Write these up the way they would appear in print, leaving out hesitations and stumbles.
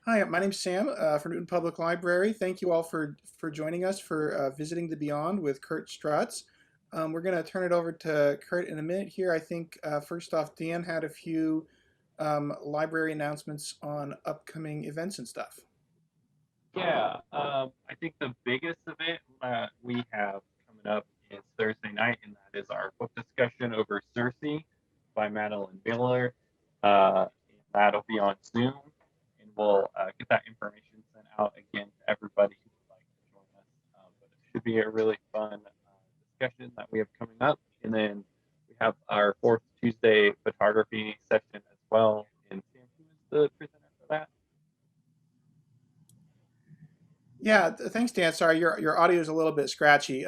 Hi, my name's Sam from Newton Public Library. Thank you all for joining us for visiting the Beyond with Curt Strutz. We're going to turn it over to Curt in a minute here. I think first off, Dan had a few library announcements on upcoming events and stuff. Yeah, I think the biggest event we have coming up is Thursday night, and that is our book discussion over Circe by Madeline Miller. And that'll be on Zoom, and we'll get that information sent out again to everybody who would like to join us. But it should be a really fun discussion that we have coming up. And then we have our fourth Tuesday photography session as well. And Sam, who is the presenter for that? Yeah, thanks, Dan. Sorry, your audio is a little bit scratchy.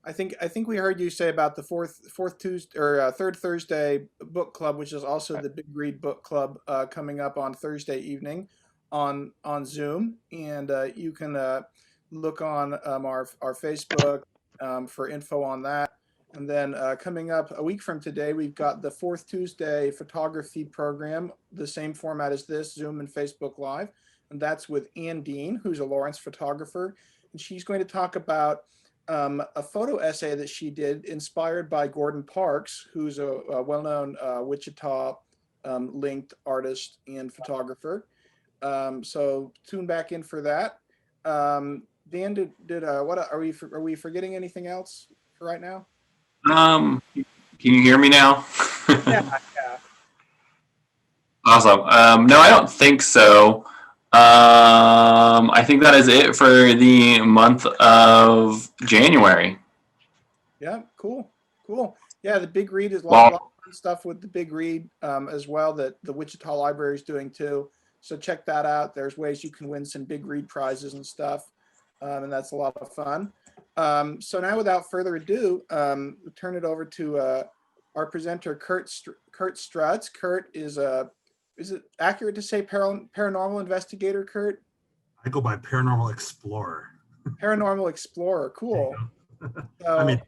I think we heard you say about the fourth Tuesday or third Thursday book club, which is also the Big Read Book Club coming up on Thursday evening on Zoom, and you can look on our Facebook for info on that. And then coming up a week from today, we've got the fourth Tuesday photography program, the same format as this, Zoom and Facebook Live. And that's with Ann Dean, who's a Lawrence photographer. And she's going to talk about a photo essay that she did inspired by Gordon Parks, who's a well-known Wichita linked artist and photographer. So tune back in for that. Dan, did what are we forgetting anything else for right now? Can you hear me now? Yeah, yeah. Awesome. No, I don't think so. I think that is it for the month of January. Yeah, cool. Yeah, the Big Read is a lot Well, of fun stuff with the Big Read as well that the Wichita Library is doing too. So check that out. There's ways you can win some Big Read prizes and stuff, and that's a lot of fun. So now, without further ado, we'll turn it over to our presenter, Curt Strutz. Curt is it accurate to say paranormal investigator, Curt? I go by Paranormal Explorer. Paranormal explorer, cool. So I mean,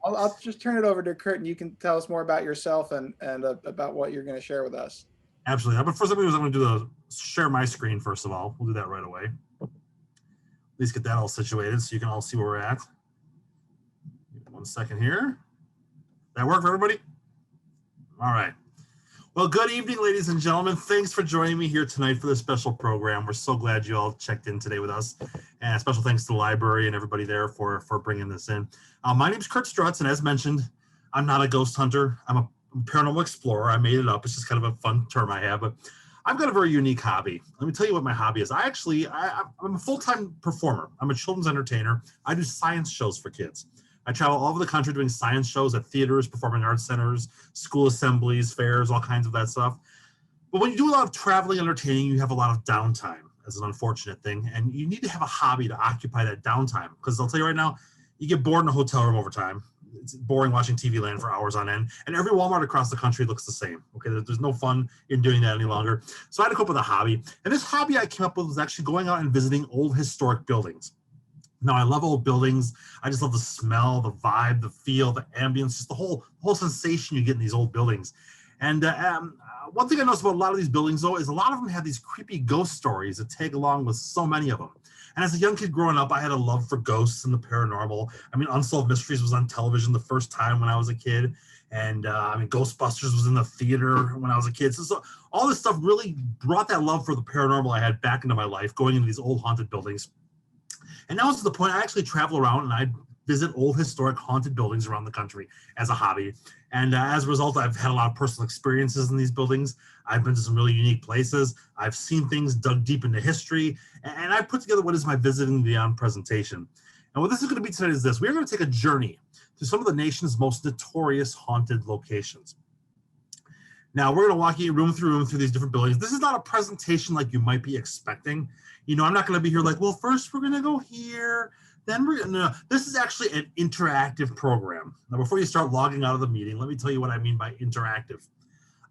I'll just turn it over to Curt, and you can tell us more about yourself and about what you're going to share with us. absolutely. But first, I'm going to do the share my screen. First of all, we'll do that right away. At least get that all situated so you can all see where we're at. 1 second here. That work for everybody? All right. Well, good evening, ladies and gentlemen. Thanks for joining me here tonight for this special program. We're so glad you all checked in today with us. And special thanks to the library and everybody there for bringing this in. My name is Curt Strutz, and as mentioned, I'm not a ghost hunter. I'm a paranormal explorer. I made it up. It's just kind of a fun term I have, but I've got a very unique hobby. Let me tell you what my hobby is. I'm a full-time performer. I'm a children's entertainer. I do science shows for kids. I travel all over the country doing science shows at theaters, performing arts centers, school assemblies, fairs, all kinds of that stuff. But when you do a lot of traveling entertaining, you have a lot of downtime as an unfortunate thing. And you need to have a hobby to occupy that downtime. Because I'll tell you right now, you get bored in a hotel room over time. It's boring watching TV land for hours on end. And every Walmart across the country looks the same. Okay, there's no fun in doing that any longer. So I had to come up with a hobby. And this hobby I came up with was actually going out and visiting old historic buildings. Now, I love old buildings. I just love the smell, the vibe, the feel, the ambience, just the whole sensation you get in these old buildings. And one thing I noticed about a lot of these buildings, though, is a lot of them have these creepy ghost stories that tag along with so many of them. And as a young kid growing up, I had a love for ghosts and the paranormal. I mean, Unsolved Mysteries was on television the first time when I was a kid. And Ghostbusters was in the theater when I was a kid. So all this stuff really brought that love for the paranormal I had back into my life, going into these old haunted buildings. And now it's to the point I actually travel around and I visit old historic haunted buildings around the country as a hobby. And as a result, I've had a lot of personal experiences in these buildings. I've been to some really unique places. I've seen things dug deep into history. And I put together what is my Visiting Beyond presentation. And what this is going to be tonight is this. We're going to take a journey to some of the nation's most notorious haunted locations. Now, we're going to walk you room through these different buildings. This is not a presentation like you might be expecting. You know, I'm not going to be here like, well, first we're going to go here, then we're going to, no. This is actually an interactive program. Now, before you start logging out of the meeting, let me tell you what I mean by interactive.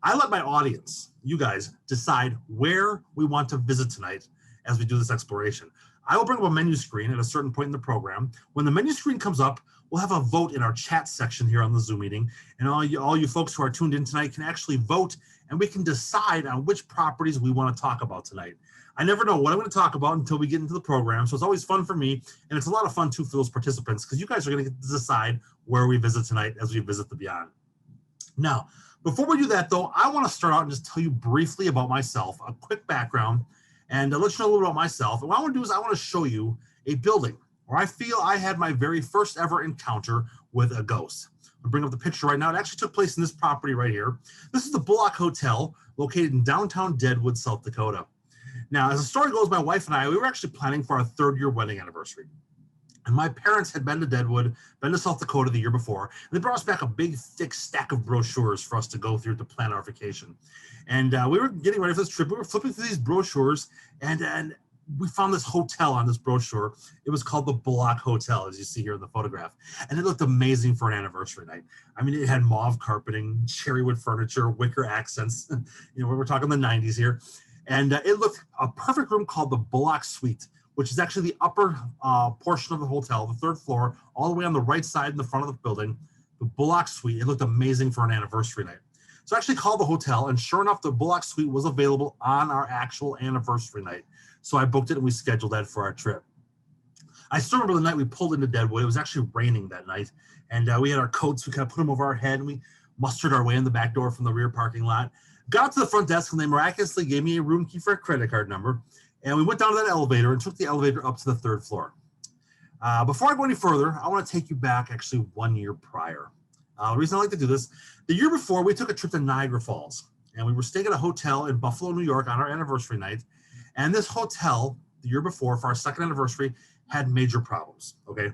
I let my audience, you guys, decide where we want to visit tonight as we do this exploration. I will bring up a menu screen at a certain point in the program. When the menu screen comes up, we'll have a vote in our chat section here on the Zoom meeting. And all you folks who are tuned in tonight can actually vote, and we can decide on which properties we want to talk about tonight. I never know what I'm going to talk about until we get into the program. So it's always fun for me. And it's a lot of fun too for those participants, because you guys are going to get to decide where we visit tonight as we visit the Beyond. Now, before we do that though, I want to start out and just tell you briefly about myself, a quick background, and let you know a little bit about myself. And what I want to do is I want to show you a building where I feel I had my very first ever encounter with a ghost. I'll bring up the picture right now. It actually took place in this property right here. This is the Bullock Hotel, located in downtown Deadwood, South Dakota. Now, as the story goes, my wife and I, we were actually planning for our 3rd-year wedding anniversary. And my parents had been to Deadwood, been to South Dakota the year before. And they brought us back a big, thick stack of brochures for us to go through to plan our vacation. And we were getting ready for this trip. We were flipping through these brochures, and we found this hotel on this brochure. It was called the Bullock Hotel, as you see here in the photograph. And it looked amazing for an anniversary night. I mean, it had mauve carpeting, cherrywood furniture, wicker accents. You know, we're talking the 90s here. And it looked a perfect room called the Bullock Suite, which is actually the upper portion of the hotel, the 3rd floor, all the way on the right side in the front of the building, the Bullock Suite. It looked amazing for an anniversary night. So I actually called the hotel, and sure enough, the Bullock Suite was available on our actual anniversary night. So I booked it and we scheduled that for our trip. I still remember the night we pulled into Deadwood. It was actually raining that night. And we had our coats, we kind of put them over our head, and we mustered our way in the back door from the rear parking lot. Got up to the front desk, and they miraculously gave me a room key for a credit card number. And we went down to that elevator and took the elevator up to the 3rd floor. Before I go any further, I want to take you back actually 1 year prior. The reason I like to do this, the year before, we took a trip to Niagara Falls. And we were staying at a hotel in Buffalo, New York on our anniversary night. And this hotel, the year before, for our 2nd anniversary, had major problems, okay?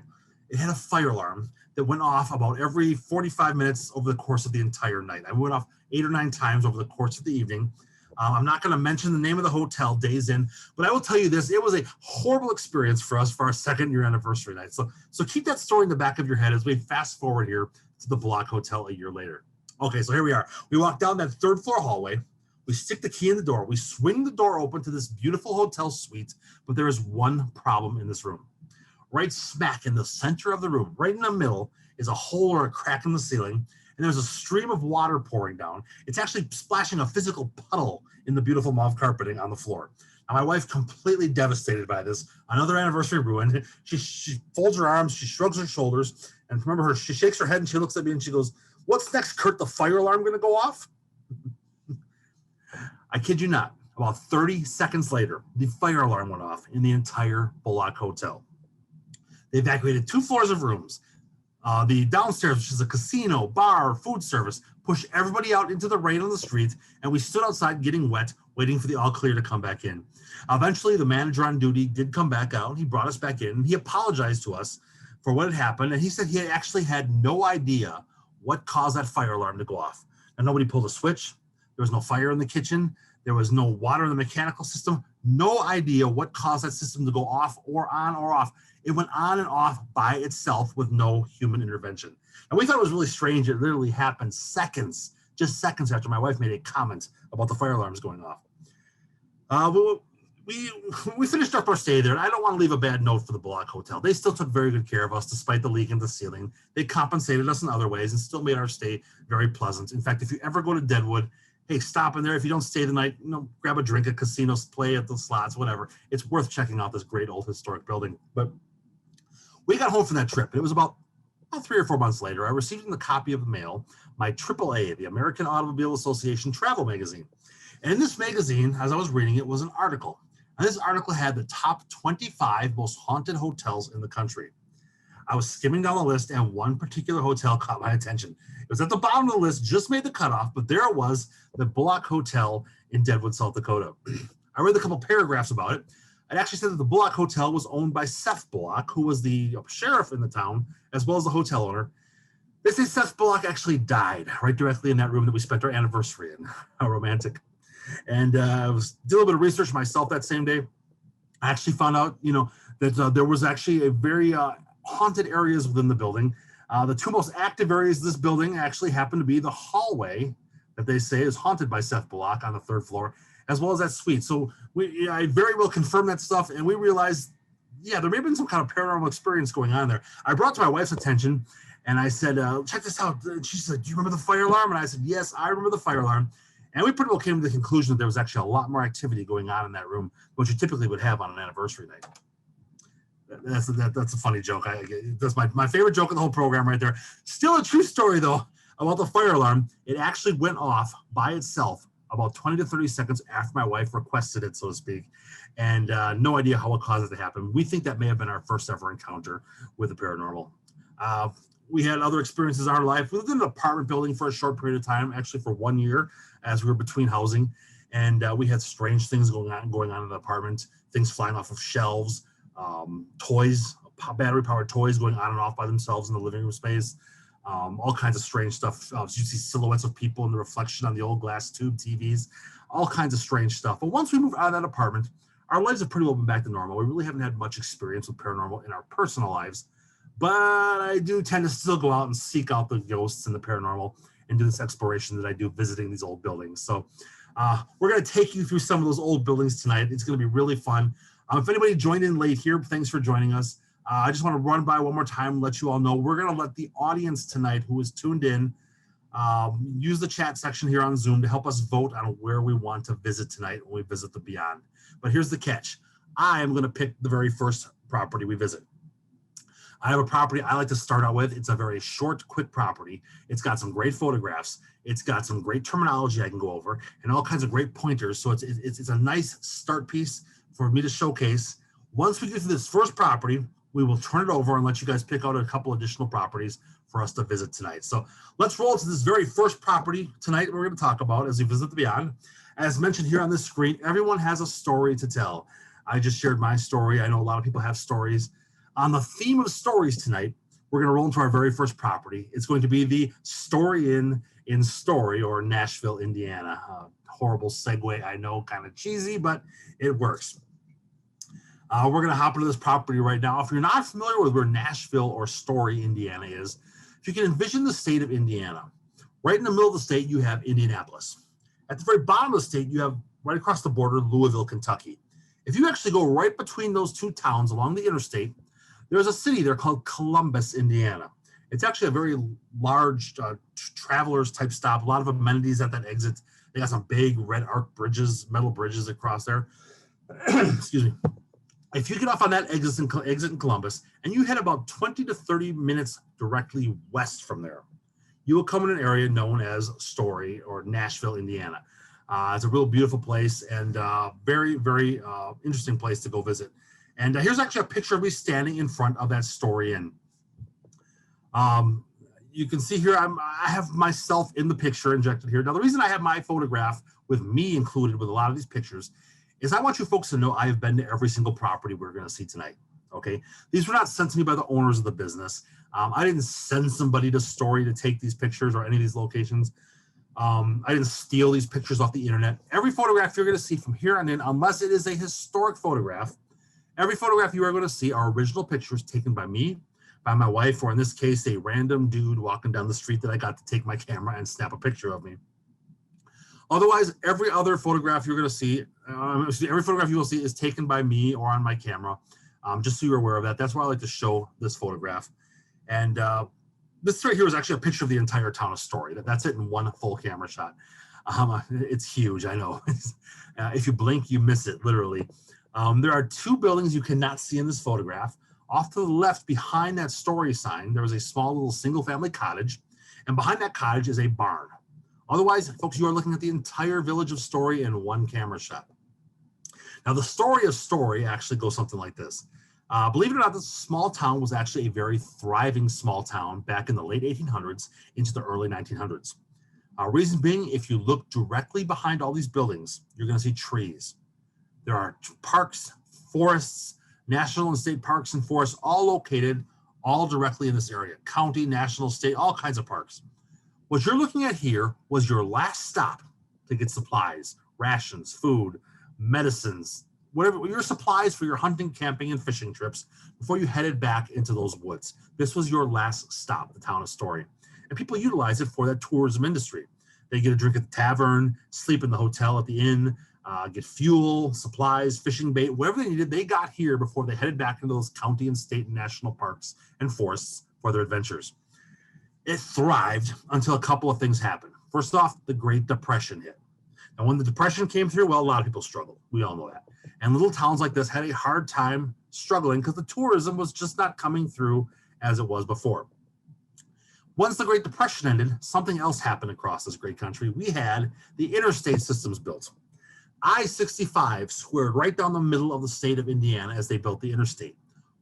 It had a fire alarm that went off about every 45 minutes over the course of the entire night. I went off 8 or 9 times over the course of the evening. I'm not going to mention the name of the hotel days in, but I will tell you this, it was a horrible experience for us for our 2nd year anniversary night. So keep that story in the back of your head as we fast forward here to the Bullock Hotel a year later. Okay, so here we are. We walk down that 3rd floor hallway. We stick the key in the door. We swing the door open to this beautiful hotel suite, but there is one problem in this room. Right smack in the center of the room, right in the middle, is a hole or a crack in the ceiling, and there's a stream of water pouring down. It's actually splashing a physical puddle in the beautiful mauve carpeting on the floor. Now, my wife, completely devastated by this, another anniversary ruined. She folds her arms, she shrugs her shoulders, and remember her, she shakes her head and she looks at me and she goes, "What's next, Curt? The fire alarm going to go off?" I kid you not, about 30 seconds later, the fire alarm went off in the entire Bullock Hotel. They evacuated 2 floors of rooms. The downstairs, which is a casino, bar, food service, pushed everybody out into the rain on the street, and we stood outside getting wet, waiting for the all clear to come back in. Eventually, the manager on duty did come back out. He brought us back in, and he apologized to us for what had happened, and he said he actually had no idea what caused that fire alarm to go off. And nobody pulled a switch. There was no fire in the kitchen. There was no water in the mechanical system. No idea what caused that system to go off or on or off. It went on and off by itself with no human intervention. And we thought it was really strange. It literally happened seconds, just seconds after my wife made a comment about the fire alarms going off. We finished up our stay there, and I don't want to leave a bad note for the Bullock Hotel. They still took very good care of us despite the leak in the ceiling. They compensated us in other ways and still made our stay very pleasant. In fact, if you ever go to Deadwood, hey, stop in there. If you don't stay the night, grab a drink at casinos, play at the slots, whatever. It's worth checking out this great old historic building. But we got home from that trip, and it was about 3 or 4 months later. I received in the copy of the mail my AAA, the American Automobile Association travel magazine. And in this magazine, as I was reading it, was an article. And this article had the top 25 most haunted hotels in the country. I was skimming down the list, and one particular hotel caught my attention. It was at the bottom of the list, just made the cutoff, but there it was, the Bullock Hotel in Deadwood, South Dakota. I read a couple paragraphs about it. It actually said that the Bullock Hotel was owned by Seth Bullock, who was the sheriff in the town, as well as the hotel owner. They say Seth Bullock actually died right directly in that room that we spent our anniversary in. How romantic. And I did a little bit of research myself that same day. I actually found out, that there was actually a very haunted areas within the building. The 2 most active areas of this building actually happen to be the hallway that they say is haunted by Seth Bullock on the 3rd floor, as well as that suite. So I very well confirmed that stuff, and we realized yeah, there may have been some kind of paranormal experience going on there. I brought to my wife's attention, and I said, check this out. She said, do you remember the fire alarm? And I said, yes, I remember the fire alarm. And we pretty well came to the conclusion that there was actually a lot more activity going on in that room, which you typically would have on an anniversary night. That's a funny joke. That's my favorite joke in the whole program right there. Still a true story, though, about the fire alarm. It actually went off by itself about 20 to 30 seconds after my wife requested it, so to speak. And no idea how it caused it to happen. We think that may have been our first ever encounter with the paranormal. We had other experiences in our life. We lived in an apartment building for a short period of time, actually for 1 year, as we were between housing. And we had strange things going on in the apartment, things flying off of shelves, toys, battery-powered toys going on and off by themselves in the living room space, all kinds of strange stuff. You see silhouettes of people in the reflection on the old glass tube TVs, all kinds of strange stuff. But once we moved out of that apartment, our lives have pretty well been back to normal. We really haven't had much experience with paranormal in our personal lives, but I do tend to still go out and seek out the ghosts and the paranormal and do this exploration that I do visiting these old buildings. So we're going to take you through some of those old buildings tonight. It's going to be really fun. If anybody joined in late here, thanks for joining us. I just want to run by one more time and let you all know we're going to let the audience tonight who is tuned in use the chat section here on Zoom to help us vote on where we want to visit tonight when we visit the Beyond. But here's the catch. I am going to pick the very first property we visit. I have a property I like to start out with. It's a very short, quick property. It's got some great photographs. It's got some great terminology I can go over and all kinds of great pointers. So it's a nice start piece for me to showcase. Once we get to this first property, we will turn it over and let you guys pick out a couple additional properties for us to visit tonight. So let's roll to this very first property tonight we're going to talk about as we visit the Beyond. As mentioned here on this screen, everyone has a story to tell. I just shared my story. I know a lot of people have stories. On the theme of stories tonight, we're going to roll into our very first property. It's going to be the Story Inn in Story, or Nashville, Indiana. Horrible segue, I know, kind of cheesy, but it works. We're going to hop into this property right now. If you're not familiar with where Nashville or Story, Indiana is, if you can envision the state of Indiana, right in the middle of the state, you have Indianapolis. At the very bottom of the state, you have right across the border, Louisville, Kentucky. If you actually go right between those two towns along the interstate, there's a city there called Columbus, Indiana. It's actually a very large travelers type stop, a lot of amenities at that exit. They got some big red arc bridges, metal bridges across there. Excuse me. If you get off on that exit in Columbus and you head about 20 to 30 minutes directly west from there, you will come in an area known as Story or Nashville, Indiana. It's a real beautiful place and very, very interesting place to go visit. And here's actually a picture of me standing in front of that Story Inn. You can see here, I have myself in the picture injected here. Now, the reason I have my photograph with me included with a lot of these pictures is I want you folks to know I have been to every single property we're going to see tonight, okay? These were not sent to me by the owners of the business. I didn't send somebody to Story to take these pictures or any of these locations. I didn't steal these pictures off the internet. Every photograph you're going to see from here on in, unless it is a historic photograph, every photograph you are going to see are original pictures taken by me, by my wife, or in this case, a random dude walking down the street that I got to take my camera and snap a picture of me. Otherwise, every other photograph you're going to see, every photograph you will see is taken by me or on my camera, just so you're aware of that. That's why I like to show this photograph. And this right here is actually a picture of the entire town of Story. That's it in one full camera shot. It's huge, I know. If you blink, you miss it, literally. There are two buildings you cannot see in this photograph. Off to the left, behind that Story sign, there is a small little single-family cottage, and behind that cottage is a barn. Otherwise, folks, you are looking at the entire village of Story in one camera shot. Now, the story of Story actually goes something like this. Believe it or not, this small town was actually a very thriving small town back in the late 1800s into the early 1900s. Reason being, if you look directly behind all these buildings, you're going to see trees. There are parks, forests, national and state parks and forests, all located all directly in this area. County, national, state, all kinds of parks. What you're looking at here was your last stop to get supplies, rations, food, medicines, whatever, your supplies for your hunting, camping, and fishing trips before you headed back into those woods. This was your last stop, the town of Story. And people utilize it for that tourism industry. They get a drink at the tavern, sleep in the hotel at the inn, get fuel, supplies, fishing bait, whatever they needed, they got here before they headed back into those county and state and national parks and forests for their adventures. It thrived until a couple of things happened. First off, the Great Depression hit. And when the Depression came through, well, a lot of people struggled. We all know that. And little towns like this had a hard time struggling because the tourism was just not coming through as it was before. Once the Great Depression ended, something else happened across this great country. We had the interstate systems built. I-65 squared right down the middle of the state of Indiana as they built the interstate.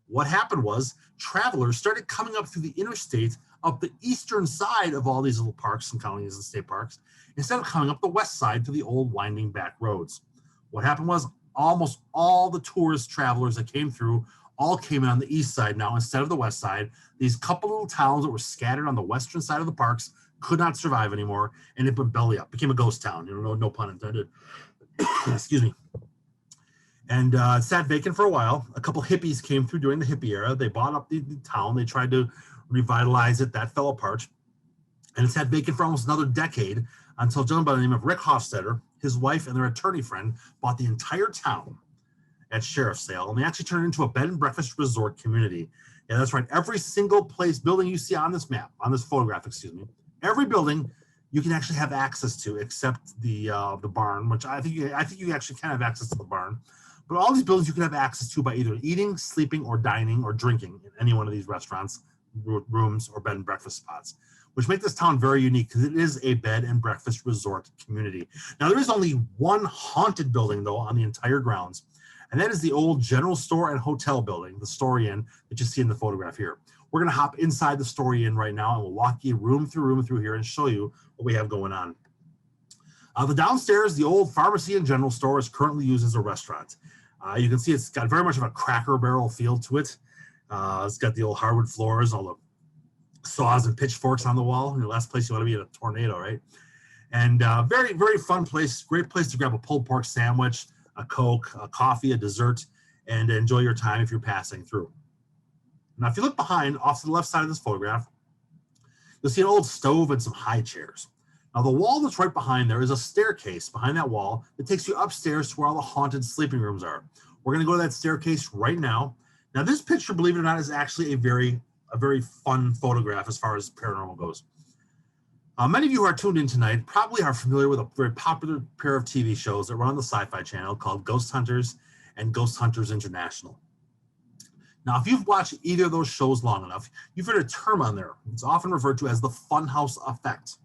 What happened was travelers started coming up through the interstate up the eastern side of all these little parks and counties and state parks instead of coming up the west side to the old winding back roads. What happened was almost all the tourist travelers that came through all came in on the east side now instead of the west side. These couple little towns that were scattered on the western side of the parks could not survive anymore, and it went belly up, became a ghost town. No pun intended. Excuse me. And it sat vacant for a while. A couple hippies came through during the hippie era. They bought up the town. They tried to revitalize it. That fell apart. And it sat vacant for almost another decade until a gentleman by the name of Rick Hofstetter, his wife and their attorney friend, bought the entire town at sheriff's sale. And they actually turned it into a bed and breakfast resort community. Yeah, that's right. Every single building you see on this map, on this photograph, excuse me, every building you can actually have access to, except the barn, which I think you actually can have access to the barn. But all these buildings you can have access to by either eating, sleeping, or dining, or drinking in any one of these restaurants, rooms, or bed and breakfast spots, which make this town very unique because it is a bed and breakfast resort community. Now, there is only one haunted building, though, on the entire grounds, and that is the old general store and hotel building, the Story Inn, that you see in the photograph here. We're going to hop inside the Story Inn right now, and we'll walk you room through here and show you what we have going on. The downstairs, the old pharmacy and general store is currently used as a restaurant. You can see it's got very much of a Cracker Barrel feel to it. It's got the old hardwood floors, all the saws and pitchforks on the wall. The last place you want to be in a tornado, right? And very, very fun place. Great place to grab a pulled pork sandwich, a Coke, a coffee, a dessert, and enjoy your time if you're passing through. Now, if you look behind, off to the left side of this photograph, you'll see an old stove and some high chairs. Now, the wall that's right behind there is a staircase behind that wall that takes you upstairs to where all the haunted sleeping rooms are. We're going to go to that staircase right now. Now, this picture, believe it or not, is actually a very fun photograph as far as paranormal goes. Many of you who are tuned in tonight probably are familiar with a very popular pair of TV shows that run on the Sci-Fi Channel called Ghost Hunters and Ghost Hunters International. Now, if you've watched either of those shows long enough, you've heard a term on there. It's often referred to as the funhouse effect.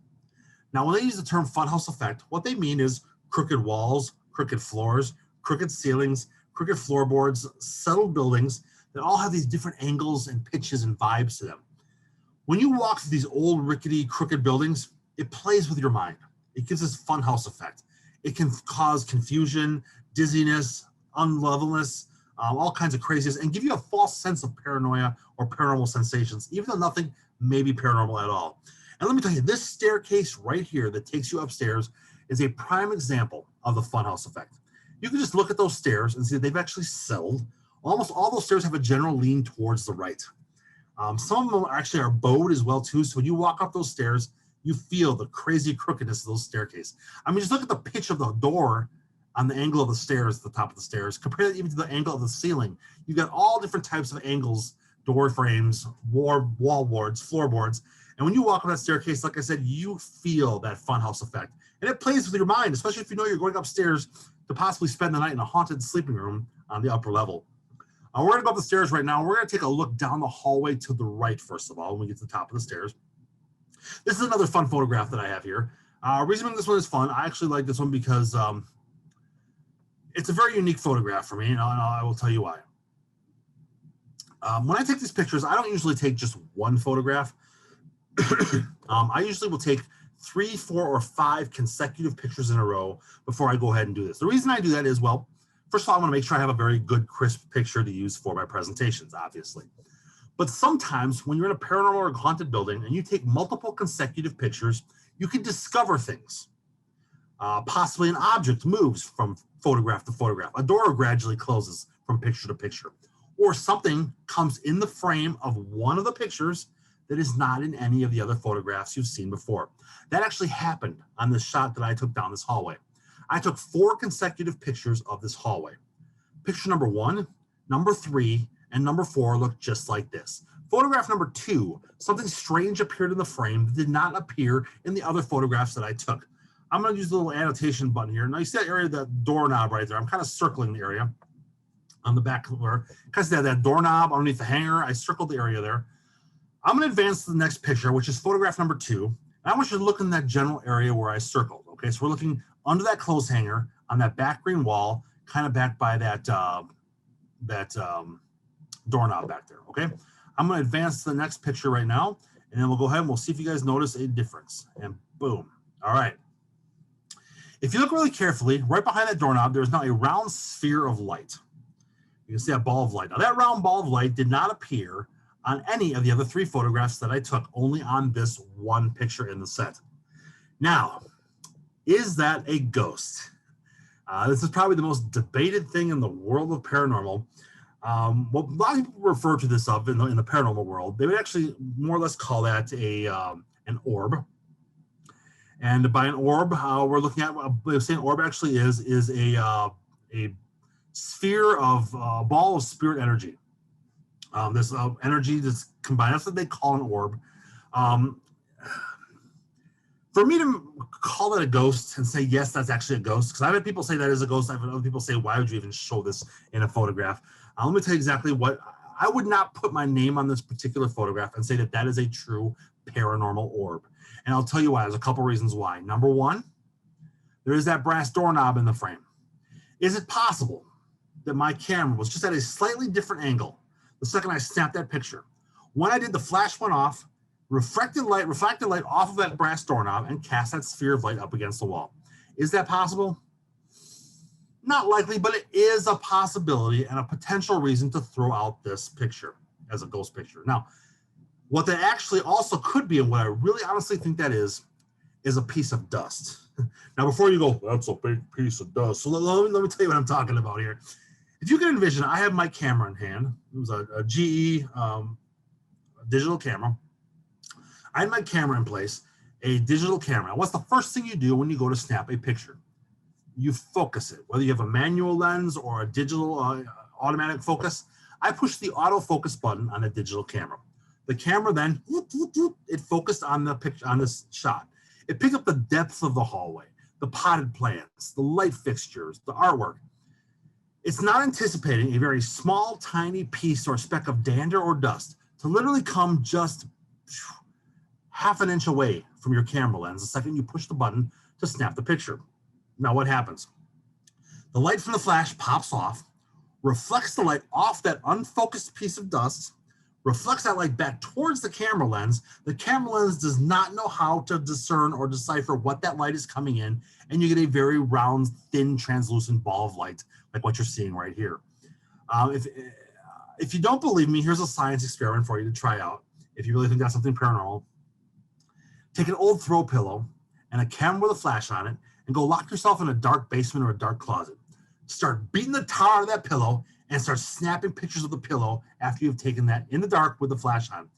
Now, when they use the term funhouse effect, what they mean is crooked walls, crooked floors, crooked ceilings, crooked floorboards, settled buildings that all have these different angles and pitches and vibes to them. When you walk through these old, rickety, crooked buildings, it plays with your mind. It gives this funhouse effect. It can cause confusion, dizziness, unlevelness, all kinds of craziness, and give you a false sense of paranoia or paranormal sensations, even though nothing may be paranormal at all. And let me tell you, this staircase right here that takes you upstairs is a prime example of the funhouse effect. You can just look at those stairs and see that they've actually settled. Almost all those stairs have a general lean towards the right. Some of them actually are bowed as well too. So when you walk up those stairs, you feel the crazy crookedness of those staircases. I mean, just look at the pitch of the door on the angle of the stairs at the top of the stairs. Compare that even to the angle of the ceiling. You've got all different types of angles, door frames, wall boards, floorboards. And when you walk up that staircase, like I said, you feel that funhouse effect. And it plays with your mind, especially if you know you're going upstairs to possibly spend the night in a haunted sleeping room on the upper level. We're going to go up the stairs right now. We're going to take a look down the hallway to the right, first of all, when we get to the top of the stairs. This is another fun photograph that I have here. Reason this one is fun, I actually like this one because it's a very unique photograph for me, and I will tell you why. When I take these pictures, I don't usually take just one photograph. I usually will take 3, 4, or 5 consecutive pictures in a row before I go ahead and do this. The reason I do that is, well, first of all, I want to make sure I have a very good, crisp picture to use for my presentations, obviously. But sometimes when you're in a paranormal or haunted building and you take multiple consecutive pictures, you can discover things. Possibly an object moves from photograph to photograph. A door gradually closes from picture to picture. Or something comes in the frame of one of the pictures that is not in any of the other photographs you've seen before. That actually happened on this shot that I took down this hallway. I took 4 consecutive pictures of this hallway. Picture number 1, number 3, and number 4 look just like this. Photograph number 2, something strange appeared in the frame that did not appear in the other photographs that I took. I'm going to use the little annotation button here. Now you see that area, that doorknob right there. I'm kind of circling the area on the back where, because that doorknob underneath the hanger, I circled the area there. I'm going to advance to the next picture, which is photograph number 2. And I want you to look in that general area where I circled. Okay, so we're looking under that clothes hanger on that back green wall, kind of back by that doorknob back there. Okay, I'm going to advance to the next picture right now, and then we'll go ahead and we'll see if you guys notice a difference. And boom. All right. If you look really carefully, right behind that doorknob, there's now a round sphere of light. You can see that ball of light. Now that round ball of light did not appear on any of the other 3 photographs that I took, only on this one picture in the set. Now, is that a ghost? This is probably the most debated thing in the world of paranormal. What a lot of people refer to this of in the paranormal world, they would actually more or less call that an orb. And by an orb, we're looking at what saying orb actually is a sphere of ball of spirit energy. This energy that's combined. That's what they call an orb. For me to call it a ghost and say, yes, that's actually a ghost, because I've had people say that is a ghost. I've had other people say, why would you even show this in a photograph? Let me tell you exactly what, I would not put my name on this particular photograph and say that that is a true paranormal orb. And I'll tell you why. There's a couple reasons why. Number 1, there is that brass doorknob in the frame. Is it possible that my camera was just at a slightly different angle the second I snapped that picture? When I did, the flash went off, reflected light off of that brass doorknob and cast that sphere of light up against the wall. Is that possible? Not likely, but it is a possibility and a potential reason to throw out this picture as a ghost picture. Now, what that actually also could be, and what I really honestly think that is a piece of dust. Now, before you go, that's a big piece of dust. So let me tell you what I'm talking about here. If you can envision, I have my camera in hand. It was a GE digital camera. I had my camera in place, a digital camera. What's the first thing you do when you go to snap a picture? You focus it, whether you have a manual lens or a digital automatic focus. I push the autofocus button on a digital camera. The camera then, it focused on the picture, on this shot. It picked up the depth of the hallway, the potted plants, the light fixtures, the artwork. It's not anticipating a very small, tiny piece or speck of dander or dust to literally come just half an inch away from your camera lens the second you push the button to snap the picture. Now what happens? The light from the flash pops off, reflects the light off that unfocused piece of dust, reflects that light back towards the camera lens. The camera lens does not know how to discern or decipher what that light is coming in, and you get a very round, thin, translucent ball of light like what you're seeing right here. If you don't believe me, here's a science experiment for you to try out. If you really think that's something paranormal, take an old throw pillow and a camera with a flash on it and go lock yourself in a dark basement or a dark closet. Start beating the tar out of that pillow and start snapping pictures of the pillow after you've taken that in the dark with the flash on.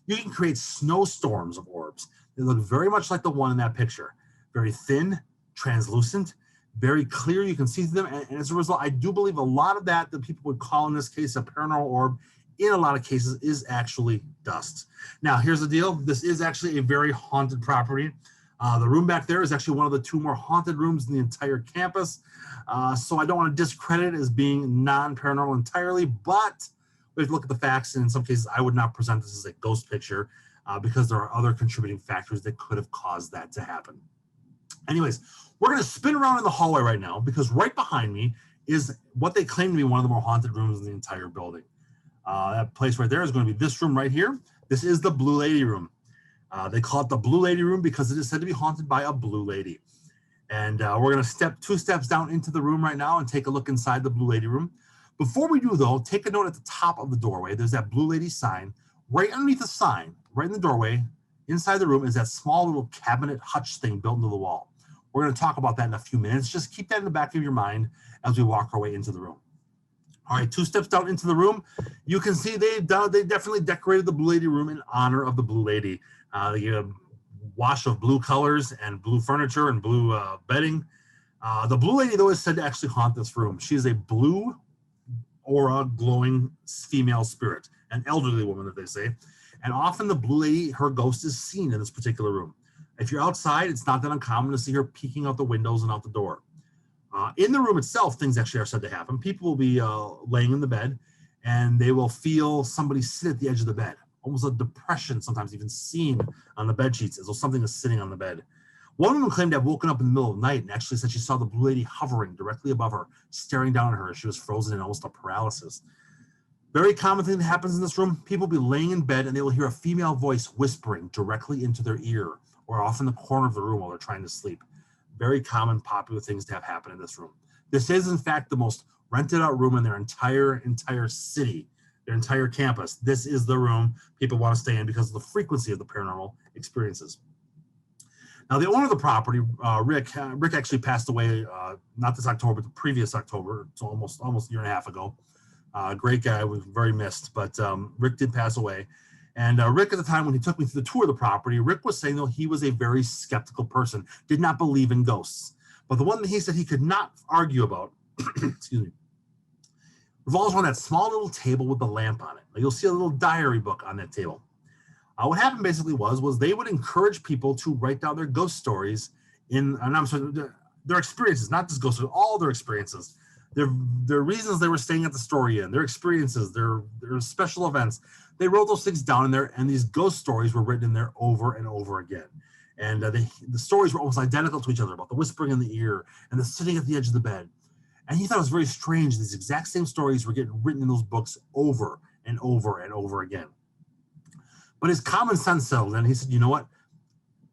You can create snowstorms of orbs. They look very much like the one in that picture. Very thin, translucent, very clear. You can see them. And as a result, I do believe a lot of that people would call in this case a paranormal orb, in a lot of cases, is actually dust. Now, here's the deal. This is actually a very haunted property. The room back there is actually one of the 2 more haunted rooms in the entire campus. So I don't want to discredit it as being non-paranormal entirely, but we have to look at the facts. And in some cases, I would not present this as a ghost picture because there are other contributing factors that could have caused that to happen. Anyways, we're going to spin around in the hallway right now because right behind me is what they claim to be one of the more haunted rooms in the entire building. That place right there is going to be this room right here. This is the Blue Lady room. They call it the Blue Lady room because it is said to be haunted by a blue lady. And we're going to step 2 steps down into the room right now and take a look inside the Blue Lady room. Before we do, though, take a note at the top of the doorway. There's that Blue Lady sign. Right underneath the sign, right in the doorway, inside the room is that small little cabinet hutch thing built into the wall. We're going to talk about that in a few minutes. Just keep that in the back of your mind as we walk our way into the room. All right, 2 steps down into the room. You can see they definitely decorated the Blue Lady room in honor of the Blue Lady. They gave a wash of blue colors and blue furniture and blue bedding. The Blue Lady, though, is said to actually haunt this room. She is a blue aura glowing female spirit, an elderly woman, that they say. And often the Blue Lady, her ghost, is seen in this particular room. If you're outside, it's not that uncommon to see her peeking out the windows and out the door. In the room itself, things actually are said to happen. People will be laying in the bed, and they will feel somebody sit at the edge of the bed, almost a depression, sometimes even seen on the bed sheets, as though something is sitting on the bed. One woman claimed to have woken up in the middle of the night and actually said she saw the Blue Lady hovering directly above her, staring down at her as she was frozen in almost a paralysis. Very common thing that happens in this room, people will be laying in bed and they will hear a female voice whispering directly into their ear or off in the corner of the room while they're trying to sleep. Very common, popular things to have happen in this room. This is, in fact, the most rented out room in their entire city, their entire campus. This is the room people want to stay in because of the frequency of the paranormal experiences. Now, the owner of the property, Rick actually passed away, not this October, but the previous October, so almost a year and a half ago. Great guy, was very missed, but Rick did pass away. And Rick, at the time when he took me through the tour of the property, Rick was saying, though, he was a very skeptical person, did not believe in ghosts. But the one that he said he could not argue about, excuse me, revolves around that small little table with the lamp on it. You'll see a little diary book on that table. What happened basically was they would encourage people to write down their ghost stories their experiences, not just ghost stories, all their experiences. Their reasons they were staying at the story inn, their experiences, their special events. They wrote those things down in there, and these ghost stories were written in there over and over again. And the stories were almost identical to each other, about the whispering in the ear and the sitting at the edge of the bed. And he thought it was very strange. These exact same stories were getting written in those books over and over and over again. But his common sense settled in. He said, you know what?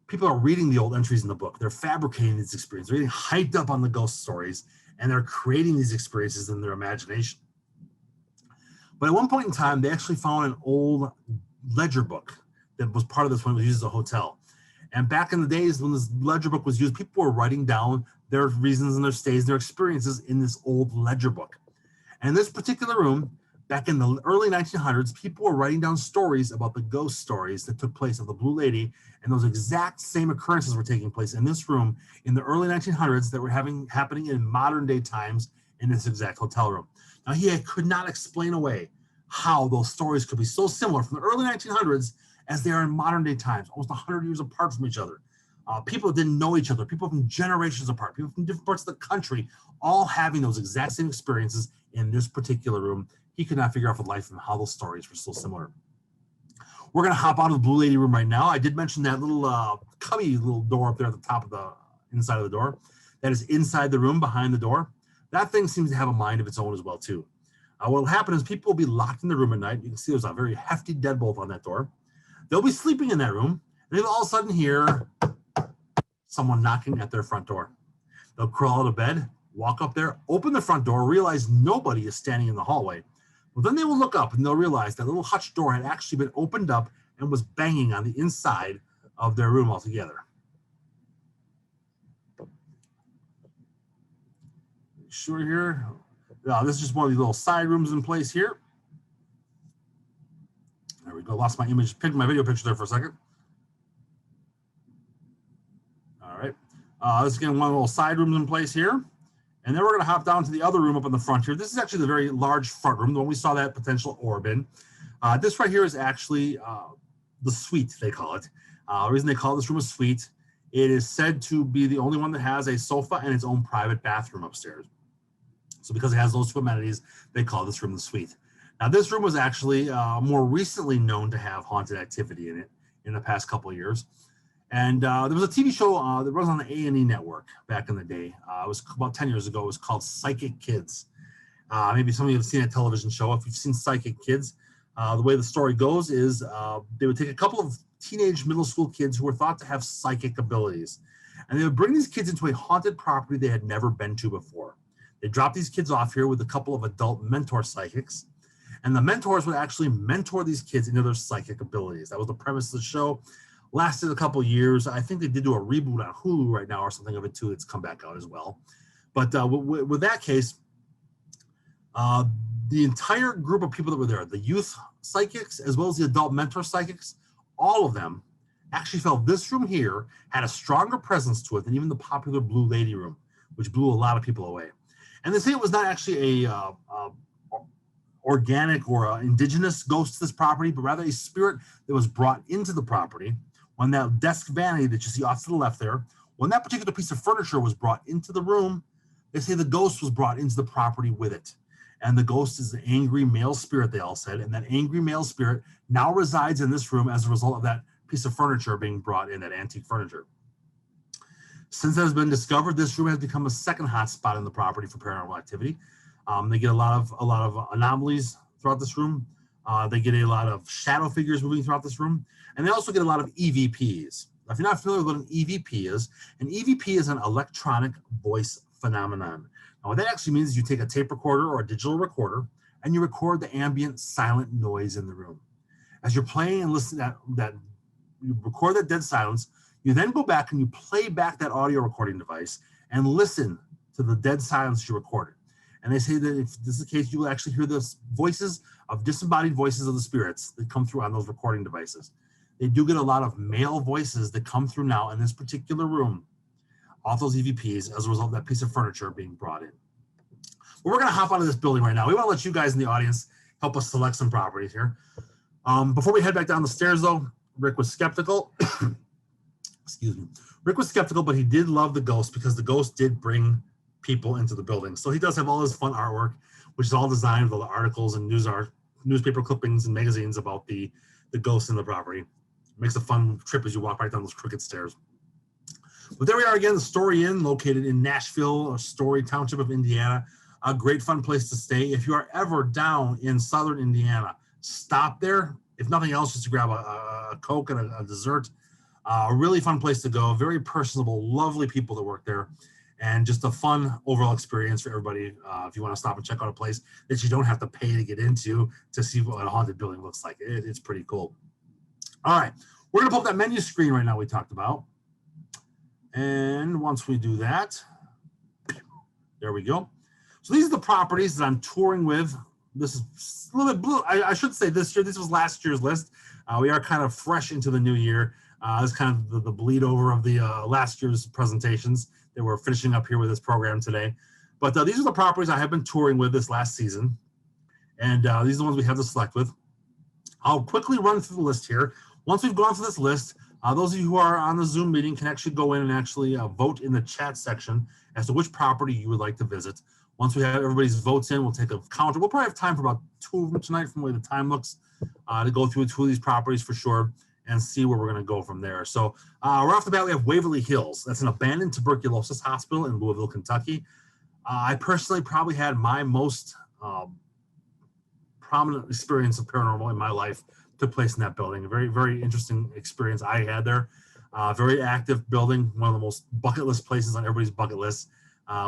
People are reading the old entries in the book. They're fabricating these experiences. They're getting hyped up on the ghost stories, and they're creating these experiences in their imagination. But at one point in time, they actually found an old ledger book that was part of this when it was used as a hotel. And back in the days when this ledger book was used, people were writing down their reasons and their stays, their experiences in this old ledger book. And in this particular room, back in the early 1900s, people were writing down stories about the ghost stories that took place of the Blue Lady, and those exact same occurrences were taking place in this room in the early 1900s that were happening in modern day times in this exact hotel room. Now, he could not explain away how those stories could be so similar from the early 1900s as they are in modern day times, almost 100 years apart from each other. People that didn't know each other, people from generations apart, people from different parts of the country, all having those exact same experiences in this particular room. He could not figure out for life and how those stories were so similar. We're going to hop out of the Blue Lady room right now. I did mention that little cubby little door up there at the top of the inside of the door. That is inside the room behind the door. That thing seems to have a mind of its own as well, too. What will happen is people will be locked in the room at night. You can see there's a very hefty deadbolt on that door. They'll be sleeping in that room, and they'll all of a sudden hear someone knocking at their front door. They'll crawl out of bed, walk up there, open the front door, realize nobody is standing in the hallway. Well, then they will look up and they'll realize that little hutch door had actually been opened up and was banging on the inside of their room altogether. Make sure here. This is just one of these little side rooms in place here. There we go. Lost my image, my video picture there for a second. All right. This is again one of the little side rooms in place here. And then we're going to hop down to the other room up in the front here. This is actually the very large front room, the one we saw that potential orb in. This right here is actually the suite, they call it. The reason they call this room a suite, it is said to be the only one that has a sofa and its own private bathroom upstairs. So because it has those two amenities, they call this room the suite. Now, this room was actually more recently known to have haunted activity in it in the past couple of years. And there was a TV show that runs on the A&E network back in the day. It was about 10 years ago. It was called Psychic Kids. Maybe some of you have seen that television show. If you've seen Psychic Kids, the way the story goes is they would take a couple of teenage middle school kids who were thought to have psychic abilities. And they would bring these kids into a haunted property they had never been to before. They dropped these kids off here with a couple of adult mentor psychics. And the mentors would actually mentor these kids into their psychic abilities. That was the premise of the show. Lasted a couple years. I think they did do a reboot on Hulu right now or something of it too. It's come back out as well. But with that case, the entire group of people that were there, the youth psychics as well as the adult mentor psychics, all of them actually felt this room here had a stronger presence to it than even the popular Blue Lady room, which blew a lot of people away. And they say it was not actually a organic or indigenous ghost to this property, but rather a spirit that was brought into the property when that desk vanity that you see off to the left there, when that particular piece of furniture was brought into the room, they say the ghost was brought into the property with it. And the ghost is an angry male spirit, they all said. And that angry male spirit now resides in this room as a result of that piece of furniture being brought in, that antique furniture. Since that has been discovered, this room has become a second hot spot in the property for paranormal activity. They get a lot of anomalies throughout this room. They get a lot of shadow figures moving throughout this room. And they also get a lot of EVPs. Now, if you're not familiar with what an EVP is an electronic voice phenomenon. Now, what that actually means is you take a tape recorder or a digital recorder and you record the ambient silent noise in the room. As you're playing and listening to that, you record that dead silence, you then go back and you play back that audio recording device and listen to the dead silence you recorded. And they say that if this is the case, you will actually hear the voices of disembodied voices of the spirits that come through on those recording devices. They do get a lot of male voices that come through now in this particular room off those EVPs as a result of that piece of furniture being brought in. But we're going to hop out of this building right now. We want to let you guys in the audience help us select some properties here. Before we head back down the stairs, though, Rick was skeptical. Excuse me. Rick was skeptical, but he did love the ghost because the ghost did bring people into the building. So he does have all his fun artwork, which is all designed with all the articles and newspaper clippings and magazines about the ghosts in the property. It makes a fun trip as you walk right down those crooked stairs. But there we are again, the Story Inn, located in Nashville, or Story Township of Indiana. A great fun place to stay. If you are ever down in southern Indiana, stop there. If nothing else, just to grab a Coke and a dessert. A really fun place to go. Very personable, lovely people that work there. And just a fun overall experience for everybody if you want to stop and check out a place that you don't have to pay to get into to see what a haunted building looks like. It's pretty cool. All right, we're going to pull up that menu screen right now we talked about. And once we do that, there we go. So these are the properties that I'm touring with. This is a little bit blue. I should say this year, this was last year's list. We are kind of fresh into the new year. This is kind of the bleed over of the last year's presentations that we're finishing up here with this program today. But these are the properties I have been touring with this last season. And these are the ones we have to select with. I'll quickly run through the list here. Once we've gone through this list, those of you who are on the Zoom meeting can actually go in and actually vote in the chat section as to which property you would like to visit. Once we have everybody's votes in, we'll take a counter. We'll probably have time for about 2 of them tonight from the way the time looks to go through 2 of these properties for sure and see where we're going to go from there. So right off the bat, we have Waverly Hills. That's an abandoned tuberculosis hospital in Louisville, Kentucky. I personally probably had my most prominent experience of paranormal in my life took place in that building. A very, very interesting experience I had there. Very active building, one of the most bucket list places on everybody's bucket list.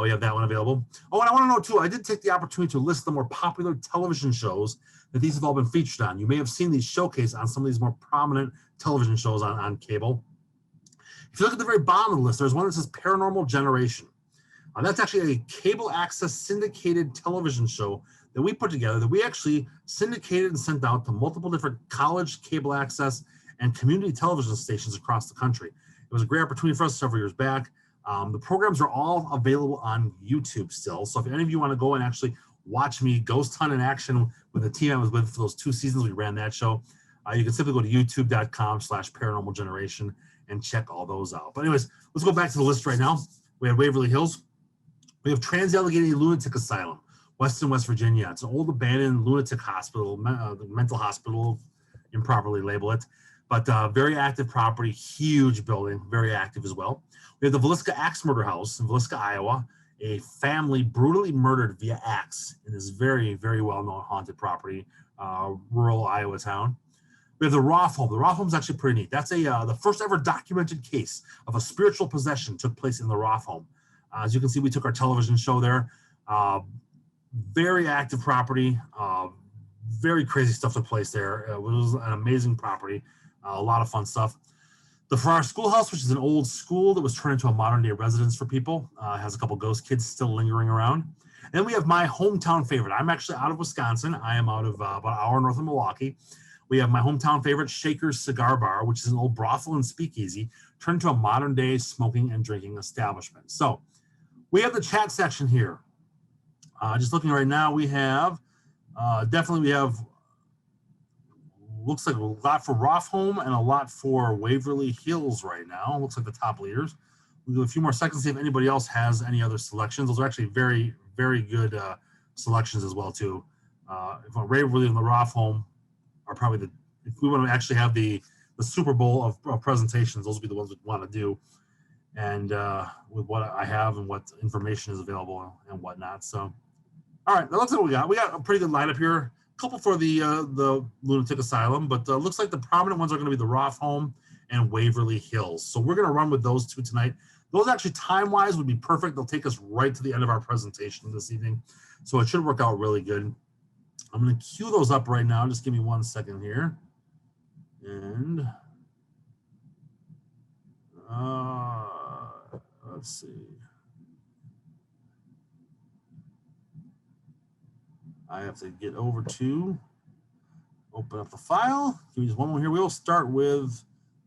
We have that one available. Oh, and I want to know too, I did take the opportunity to list the more popular television shows that these have all been featured on. You may have seen these showcased on some of these more prominent television shows on cable. If you look at the very bottom of the list, there's one that says Paranormal Generation. That's actually a cable access syndicated television show that we put together that we actually syndicated and sent out to multiple different college cable access and community television stations across the country. It was a great opportunity for us several years back. The programs are all available on YouTube still. So if any of you want to go and actually watch me ghost hunt in action with the team I was with for those 2 seasons we ran that show, you can simply go to youtube.com/paranormal generation and check all those out. But anyways, let's go back to the list right now. We have Waverly Hills. We have Trans-Allegheny Lunatic Asylum, Weston, West Virginia. It's an old abandoned lunatic hospital, mental hospital, improperly label it. But very active property, huge building, very active as well. We have the Valiska Axe Murder House in Valiska, Iowa, a family brutally murdered via axe in this very, very well-known haunted property, rural Iowa town. We have the Roth home. The Roth home is actually pretty neat. That's the first ever documented case of a spiritual possession took place in the Roth home. As you can see, we took our television show there. Very active property. Very crazy stuff took place there. It was an amazing property. A lot of fun stuff. The Farrar Schoolhouse, which is an old school that was turned into a modern day residence for people, has a couple ghost kids still lingering around. And then we have my hometown favorite. I'm actually out of Wisconsin. I am out of about an hour north of Milwaukee. We have my hometown favorite, Shaker's Cigar Bar, which is an old brothel and speakeasy turned into a modern day smoking and drinking establishment. So We have the chat section here. Just looking right now, we have looks like a lot for Roth Home and a lot for Waverly Hills right now. Looks like the top leaders. We'll give a few more seconds to see if anybody else has any other selections. Those are actually very, very good selections as well too. If Waverly and the Roth Home are probably if we want to actually have the Super Bowl of presentations, those will be the ones we want to do. And with what I have and what information is available and whatnot. So, all right, that looks like what we got. We got a pretty good lineup here. A couple for the Lunatic Asylum, but looks like the prominent ones are going to be the Roth Home and Waverly Hills. So we're going to run with those two tonight. Those actually time-wise would be perfect. They'll take us right to the end of our presentation this evening. So it should work out really good. I'm going to queue those up right now. Just give me 1 second here. And let's see. I have to get over to open up the file. Give me just one more here. We'll start with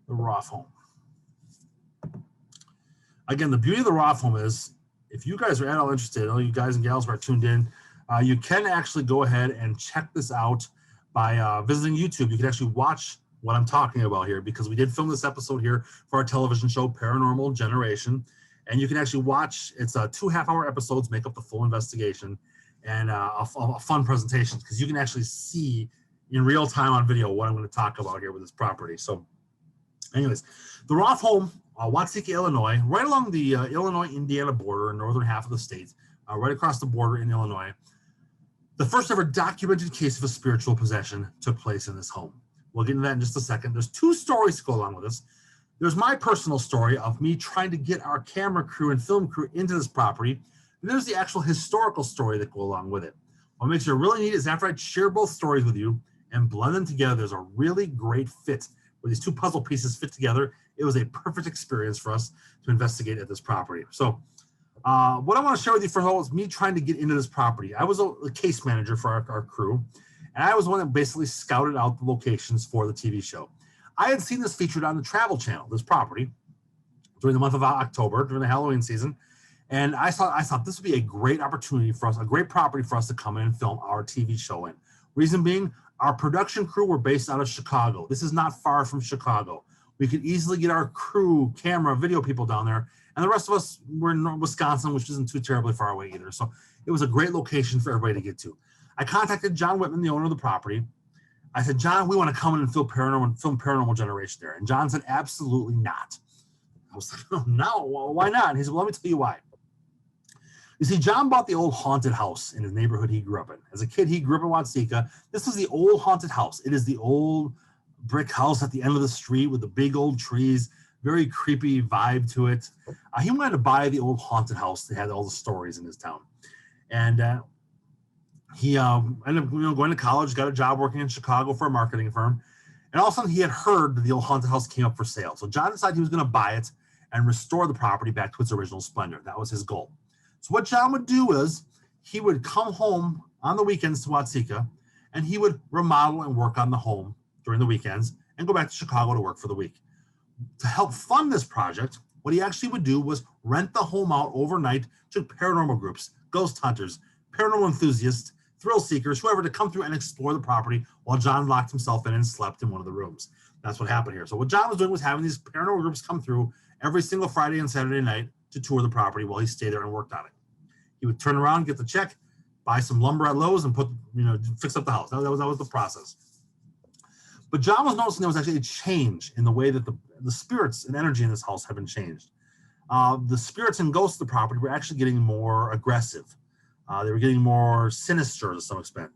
the Roth Home. Again, the beauty of the Roth Home is if you guys are at all interested, all you guys and gals who are tuned in, you can actually go ahead and check this out by visiting YouTube. You can actually watch what I'm talking about here because we did film this episode here for our television show, Paranormal Generation. And you can actually watch, it's 2 half-hour episodes, make up the full investigation, and a fun presentation because you can actually see in real time on video what I'm going to talk about here with this property. So anyways, the Roth Home, Watsika, Illinois, right along the Illinois-Indiana border, northern half of the state, right across the border in Illinois. The first ever documented case of a spiritual possession took place in this home. We'll get into that in just a second. There's 2 stories to go along with this. There's my personal story of me trying to get our camera crew and film crew into this property. And there's the actual historical story that go along with it. What makes it really neat is after I share both stories with you and blend them together, there's a really great fit where these 2 puzzle pieces fit together. It was a perfect experience for us to investigate at this property. So what I want to share with you first of all is me trying to get into this property. I was a case manager for our crew, and I was the one that basically scouted out the locations for the TV show. I had seen this featured on the Travel Channel, this property, during the month of October, during the Halloween season. And I thought this would be a great opportunity for us, a great property for us to come in and film our TV show in. Reason being, our production crew were based out of Chicago. This is not far from Chicago. We could easily get our crew, camera, video people down there. And the rest of us were in Wisconsin, which isn't too terribly far away either. So it was a great location for everybody to get to. I contacted John Whitman, the owner of the property. I said, John, we want to come in and film Paranormal Generation there. And John said, absolutely not. I was like, oh, no, well, why not? And he said, well, let me tell you why. You see, John bought the old haunted house in his neighborhood he grew up in. As a kid, he grew up in Watsika. This was the old haunted house. It is the old brick house at the end of the street with the big old trees, very creepy vibe to it. He wanted to buy the old haunted house that had all the stories in his town. And he ended up going to college, got a job working in Chicago for a marketing firm. And all of a sudden, he had heard that the old haunted house came up for sale. So John decided he was going to buy it and restore the property back to its original splendor. That was his goal. So what John would do is he would come home on the weekends to Watsika, and he would remodel and work on the home during the weekends and go back to Chicago to work for the week. To help fund this project, what he actually would do was rent the home out overnight to paranormal groups, ghost hunters, paranormal enthusiasts, thrill seekers, whoever, to come through and explore the property while John locked himself in and slept in one of the rooms. That's what happened here. So what John was doing was having these paranormal groups come through every single Friday and Saturday night to tour the property while he stayed there and worked on it. He would turn around, get the check, buy some lumber at Lowe's, and fix up the house. That was the process. But John was noticing there was actually a change in the way that the spirits and energy in this house had been changed. The spirits and ghosts of the property were actually getting more aggressive. They were getting more sinister to some extent.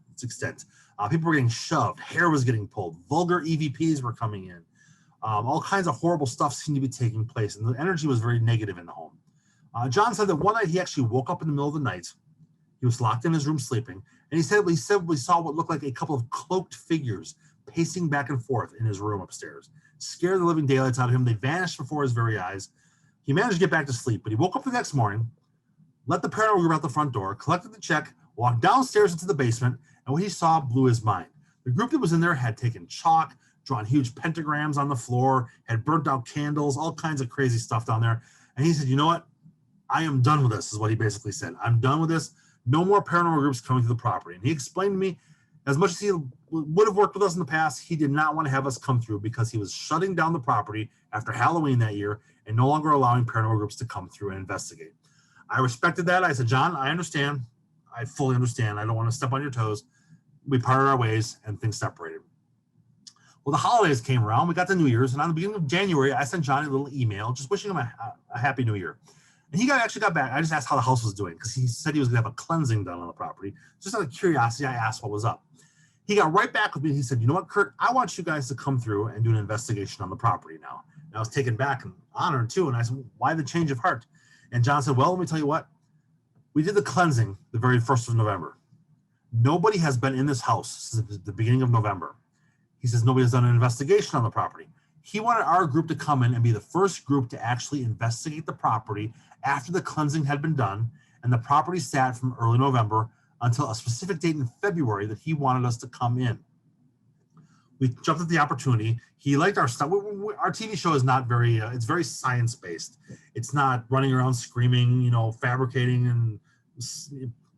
People were getting shoved. Hair was getting pulled. Vulgar EVPs were coming in. All kinds of horrible stuff seemed to be taking place, and the energy was very negative in the home. John said that one night he actually woke up in the middle of the night. He was locked in his room sleeping, and he said we saw what looked like a couple of cloaked figures pacing back and forth in his room upstairs. Scared the living daylights out of him. They vanished before his very eyes. He managed to get back to sleep, but he woke up the next morning, let the paranormal group out the front door, collected the check, walked downstairs into the basement, and what he saw blew his mind. The group that was in there had taken chalk, drawn huge pentagrams on the floor, had burnt out candles, all kinds of crazy stuff down there. And he said, you know what? I am done with this, is what he basically said. I'm done with this. No more paranormal groups coming to the property. And he explained to me, as much as he would have worked with us in the past, he did not want to have us come through because he was shutting down the property after Halloween that year and no longer allowing paranormal groups to come through and investigate. I respected that. I said, John, I understand. I fully understand. I don't want to step on your toes. We parted our ways and things separated. Well, the holidays came around. We got to New Year's, and on the beginning of January, I sent Johnny a little email just wishing him a happy New Year. And he actually got back. I just asked how the house was doing because he said he was going to have a cleansing done on the property. Just out of curiosity, I asked what was up. He got right back with me. He said, you know what, Curt, I want you guys to come through and do an investigation on the property now. And I was taken back and honored too. And I said, why the change of heart? And John said, well, let me tell you what. We did the cleansing the very 1st of November. Nobody has been in this house since the beginning of November. He says nobody has done an investigation on the property. He wanted our group to come in and be the first group to actually investigate the property after the cleansing had been done, and the property sat from early November until a specific date in February that he wanted us to come in. We jumped at the opportunity. He liked our stuff. Our TV show is not very, it's very science-based. It's not running around screaming, fabricating and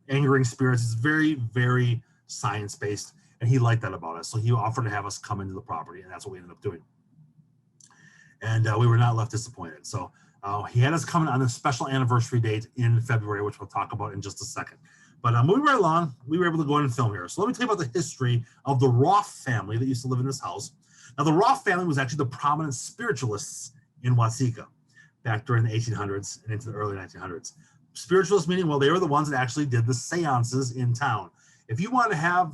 angering spirits. It's very, very science-based. And he liked that about us. So he offered to have us come into the property, and that's what we ended up doing. And we were not left disappointed. So he had us coming on a special anniversary date in February, which we'll talk about in just a second. But moving right along, we were able to go in and film here. So let me tell you about the history of the Roth family that used to live in this house. Now, the Roth family was actually the prominent spiritualists in Watsika back during the 1800s and into the early 1900s. Spiritualists meaning, well, they were the ones that actually did the seances in town. If you want to have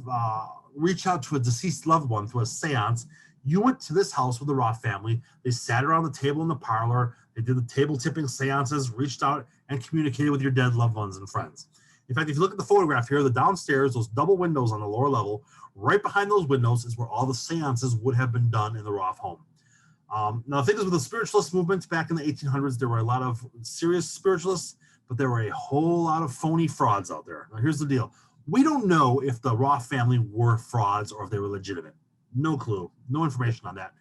reach out to a deceased loved one through a seance, you went to this house with the Roth family. They sat around the table in the parlor. They did the table tipping seances, reached out and communicated with your dead loved ones and friends. In fact, if you look at the photograph here, the downstairs, those double windows on the lower level, right behind those windows is where all the seances would have been done in the Roth home. Now, the thing is, with the spiritualist movement back in the 1800s, there were a lot of serious spiritualists, but there were a whole lot of phony frauds out there. Now, here's the deal. We don't know if the Roth family were frauds or if they were legitimate. No clue. No information on that.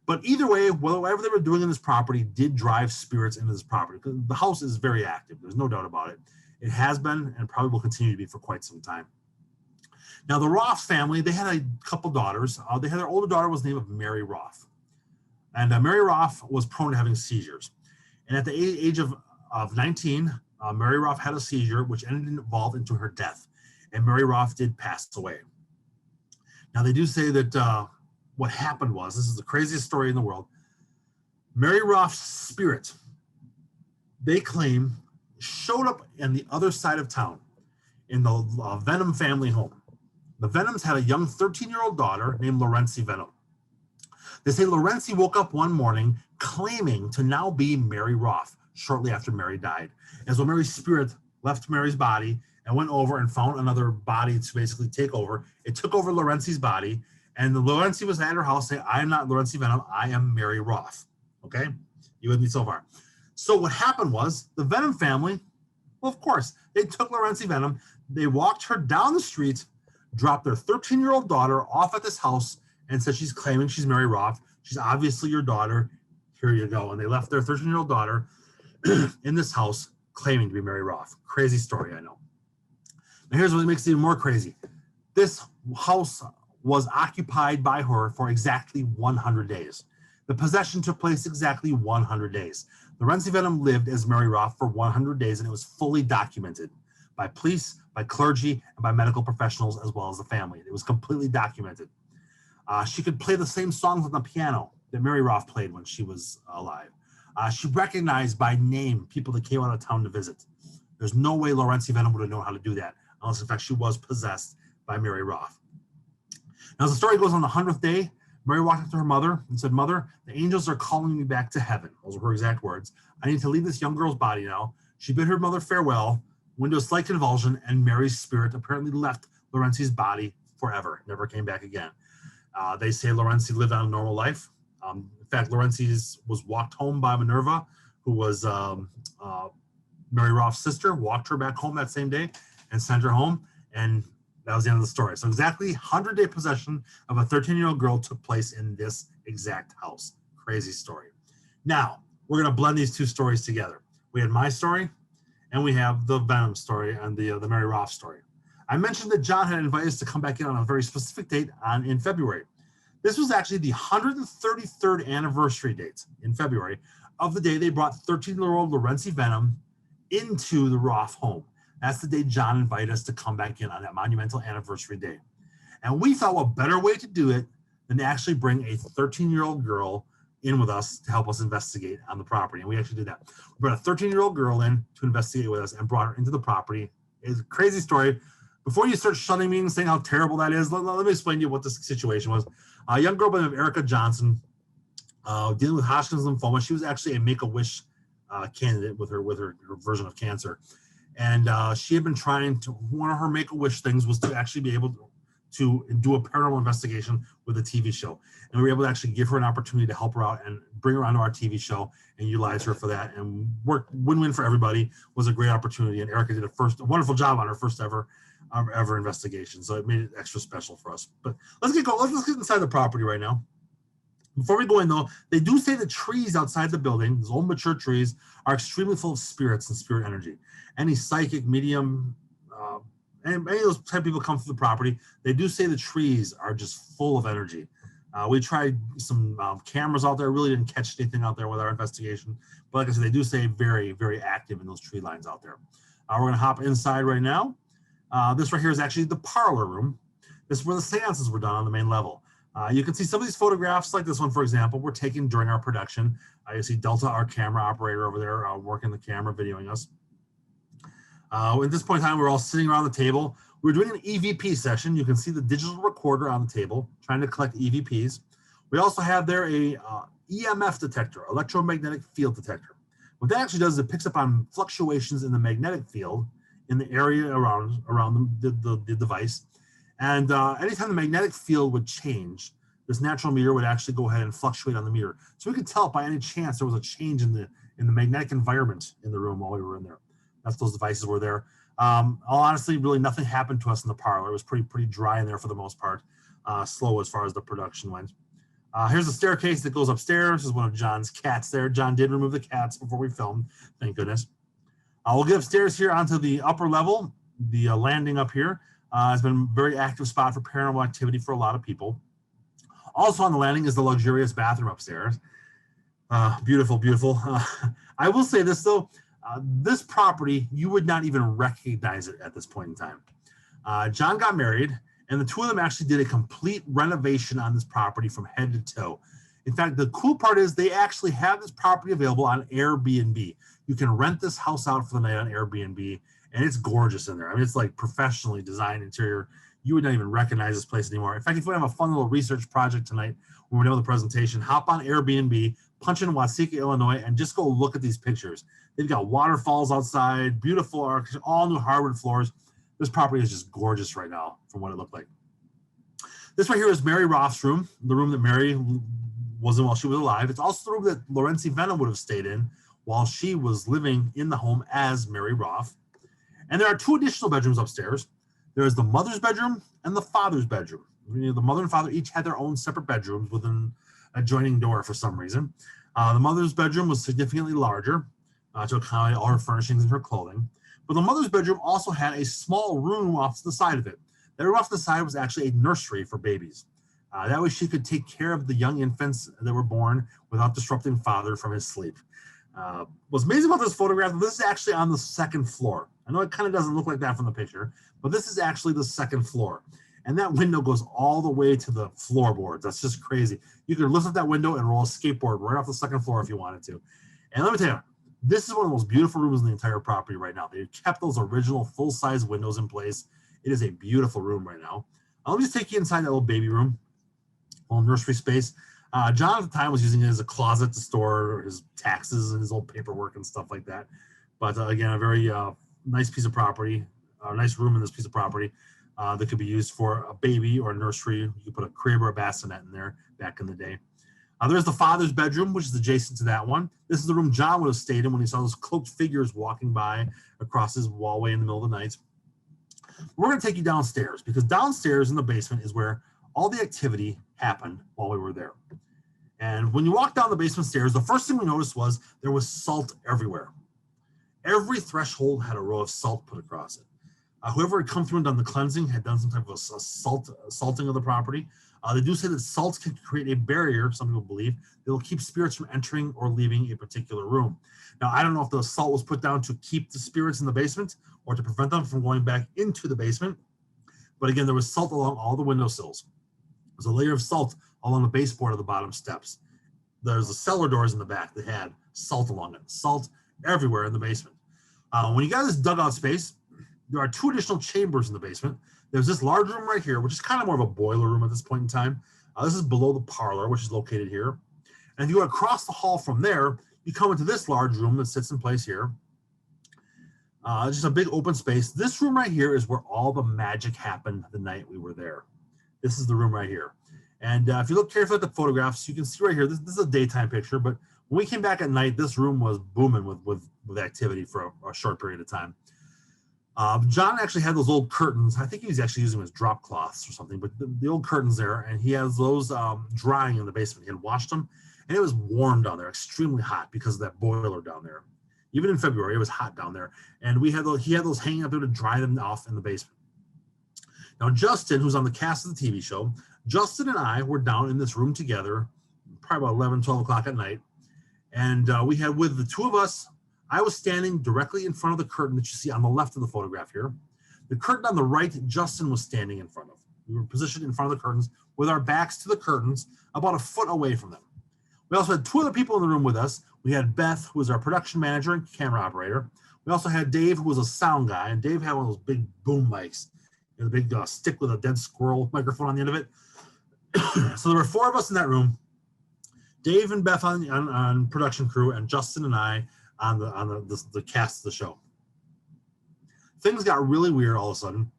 But either way, whatever they were doing in this property did drive spirits into this property. The house is very active. There's no doubt about it. It has been and probably will continue to be for quite some time. Now, the Roth family, they had a couple daughters. They had their older daughter was named Mary Roth. And Mary Roth was prone to having seizures. And at the age of 19, Mary Roth had a seizure, which evolved into her death. And Mary Roth did pass away. Now, they do say that what happened was, this is the craziest story in the world, Mary Roth's spirit, they claim, showed up on the other side of town in the Venom family home. The Venoms had a young 13-year-old daughter named Laurency Venom. They say Laurency woke up one morning claiming to now be Mary Roth shortly after Mary died. As when Mary's spirit left Mary's body and went over and found another body to basically take over, it took over Laurency's body, and Laurency was at her house saying, I am not Laurency Venom, I am Mary Roth. Okay? You with me so far? So what happened was the Venom family, well, of course, they took Laurency Venom, they walked her down the street, dropped their 13-year-old daughter off at this house and said she's claiming she's Mary Roth. She's obviously your daughter. Here you go. And they left their 13-year-old daughter in this house claiming to be Mary Roth. Crazy story, I know. Now here's what makes it even more crazy. This house was occupied by her for exactly 100 days. The possession took place exactly 100 days. Laurency Venom lived as Mary Roth for 100 days, and it was fully documented by police, by clergy, and by medical professionals, as well as the family. It was completely documented. She could play the same songs on the piano that Mary Roth played when she was alive. She recognized by name people that came out of town to visit. There's no way Laurency Venom would have known how to do that, unless in fact she was possessed by Mary Roth. Now, as the story goes on the 100th day, Mary walked up to her mother and said, Mother, the angels are calling me back to heaven. Those were her exact words. I need to leave this young girl's body now. She bid her mother farewell, went into a slight convulsion, and Mary's spirit apparently left Laurency's body forever, never came back again. They say Laurency lived on a normal life. In fact, Laurency was walked home by Minerva, who was Mary Roth's sister, walked her back home that same day and sent her home. And that was the end of the story. So exactly 100-day possession of a 13-year-old girl took place in this exact house. Crazy story. Now, we're going to blend these two stories together. We had my story, and we have the Venom story and the Mary Roth story. I mentioned that John had invited us to come back in on a very specific date in February. This was actually the 133rd anniversary date in February of the day they brought 13-year-old Lorenzi Venom into the Roth home. That's the day John invited us to come back in on that monumental anniversary day. And we thought what better way to do it than to actually bring a 13-year-old girl in with us to help us investigate on the property. And we actually did that. We brought a 13-year-old girl in to investigate with us and brought her into the property. It's a crazy story. Before you start shunning me and saying how terrible that is, let me explain to you what this situation was. A young girl by the name of Erica Johnson, dealing with Hodgkin's lymphoma. She was actually a Make-A-Wish candidate with her version of cancer. And she had been trying to, one of her Make-A-Wish things was to actually be able to do a paranormal investigation with a TV show. And we were able to actually give her an opportunity to help her out and bring her onto our TV show and utilize her for that. And work win-win for everybody. Was a great opportunity. And Erica did a wonderful job on her first ever investigation. So it made it extra special for us. But let's get inside the property right now. Before we go in though, they do say the trees outside the building, those old mature trees, are extremely full of spirits and spirit energy. Any psychic, medium, and any of those type of people come through the property, they do say the trees are just full of energy. We tried some cameras out there, really didn't catch anything out there with our investigation. But like I said, they do say very, very active in those tree lines out there. We're going to hop inside right now. This right here is actually the parlor room. This is where the seances were done on the main level. You can see some of these photographs, like this one, for example, were taken during our production. You see Delta, our camera operator over there, working the camera, videoing us. At this point in time, we're all sitting around the table. We're doing an EVP session. You can see the digital recorder on the table, trying to collect EVPs. We also have there a EMF detector, electromagnetic field detector. What that actually does is it picks up on fluctuations in the magnetic field in the area around the device. And anytime the magnetic field would change, this natural meter would actually go ahead and fluctuate on the meter. So we could tell if by any chance there was a change in the magnetic environment in the room while we were in there. That's those devices were there. Honestly, really nothing happened to us in the parlor. It was pretty dry in there for the most part. Slow as far as the production went. Here's the staircase that goes upstairs. This is one of John's cats there. John did remove the cats before we filmed, thank goodness. We'll get upstairs here onto the upper level. The landing up here has been a very active spot for paranormal activity for a lot of people. Also on the landing is the luxurious bathroom upstairs. Beautiful, beautiful. I will say this though, this property, you would not even recognize it at this point in time. John got married, and the two of them actually did a complete renovation on this property from head to toe. In fact, the cool part is they actually have this property available on Airbnb. You can rent this house out for the night on Airbnb, and it's gorgeous in there. I mean, it's like professionally designed interior. You would not even recognize this place anymore. In fact, if you want to have a fun little research project tonight when we're done with the presentation, hop on Airbnb, punch in Watsika, Illinois, and just go look at these pictures. They've got waterfalls outside, beautiful architecture, all new hardwood floors. This property is just gorgeous right now from what it looked like. This right here is Mary Roth's room, the room that Mary was in while she was alive. It's also the room that Lorenzi Venom would have stayed in while she was living in the home as Mary Roth. And there are two additional bedrooms upstairs. There is the mother's bedroom and the father's bedroom. The mother and father each had their own separate bedrooms with an adjoining door for some reason. The mother's bedroom was significantly larger to accommodate all her furnishings and her clothing. But the mother's bedroom also had a small room off to the side of it. That room off to the side was actually a nursery for babies. That way she could take care of the young infants that were born without disrupting father from his sleep. What's amazing about this photograph, this is actually on the second floor. I know it kind of doesn't look like that from the picture, but this is actually the second floor. And that window goes all the way to the floorboards. That's just crazy. You could lift up that window and roll a skateboard right off the second floor if you wanted to. And let me tell you, this is one of the most beautiful rooms in the entire property right now. They kept those original full-size windows in place. It is a beautiful room right now. Let me just take you inside that little baby room, little nursery space. John at the time was using it as a closet to store his taxes and his old paperwork and stuff like that. But again, a very nice piece of property, a nice room in this piece of property that could be used for a baby or a nursery. You could put a crib or a bassinet in there back in the day. There's the father's bedroom, which is adjacent to that one. This is the room John would have stayed in when he saw those cloaked figures walking by across his wallway in the middle of the night. We're going to take you downstairs because downstairs in the basement is where all the activity happened while we were there. And when you walk down the basement stairs, the first thing we noticed was there was salt everywhere. Every threshold had a row of salt put across it. Whoever had come through and done the cleansing had done some type of salting of the property. They do say that salts can create a barrier, some people believe, that will keep spirits from entering or leaving a particular room. Now, I don't know if the salt was put down to keep the spirits in the basement or to prevent them from going back into the basement. But again, there was salt along all the windowsills. There's a layer of salt along the baseboard of the bottom steps. There's the cellar doors in the back that had salt along it. Salt everywhere in the basement. When you got this dugout space, there are 2 additional chambers in the basement. There's this large room right here, which is kind of more of a boiler room at this point in time. This is below the parlor, which is located here. And if you go across the hall from there, you come into this large room that sits in place here. Just a big open space. This room right here is where all the magic happened the night we were there. This is the room right here. And if you look carefully at the photographs, you can see right here, this is a daytime picture, but when we came back at night, this room was booming with activity for a short period of time. John actually had those old curtains. I think he was actually using them as drop cloths or something, but the old curtains there, and he has those drying in the basement. He had washed them, and it was warm down there, extremely hot because of that boiler down there. Even in February, it was hot down there, and he had those hanging up there to dry them off in the basement. Now, Justin, who's on the cast of the TV show, Justin and I were down in this room together, probably about 11, 12 o'clock at night, and we had, with the 2 of us, I was standing directly in front of the curtain that you see on the left of the photograph here. The curtain on the right, Justin was standing in front of. We were positioned in front of the curtains with our backs to the curtains, about a foot away from them. We also had 2 other people in the room with us. We had Beth, who was our production manager and camera operator. We also had Dave, who was a sound guy, and Dave had one of those big boom mics, the big stick with a dead squirrel microphone on the end of it. So there were 4 of us in that room. Dave and Beth on production crew, and Justin and I on the cast of the show. Things got really weird all of a sudden.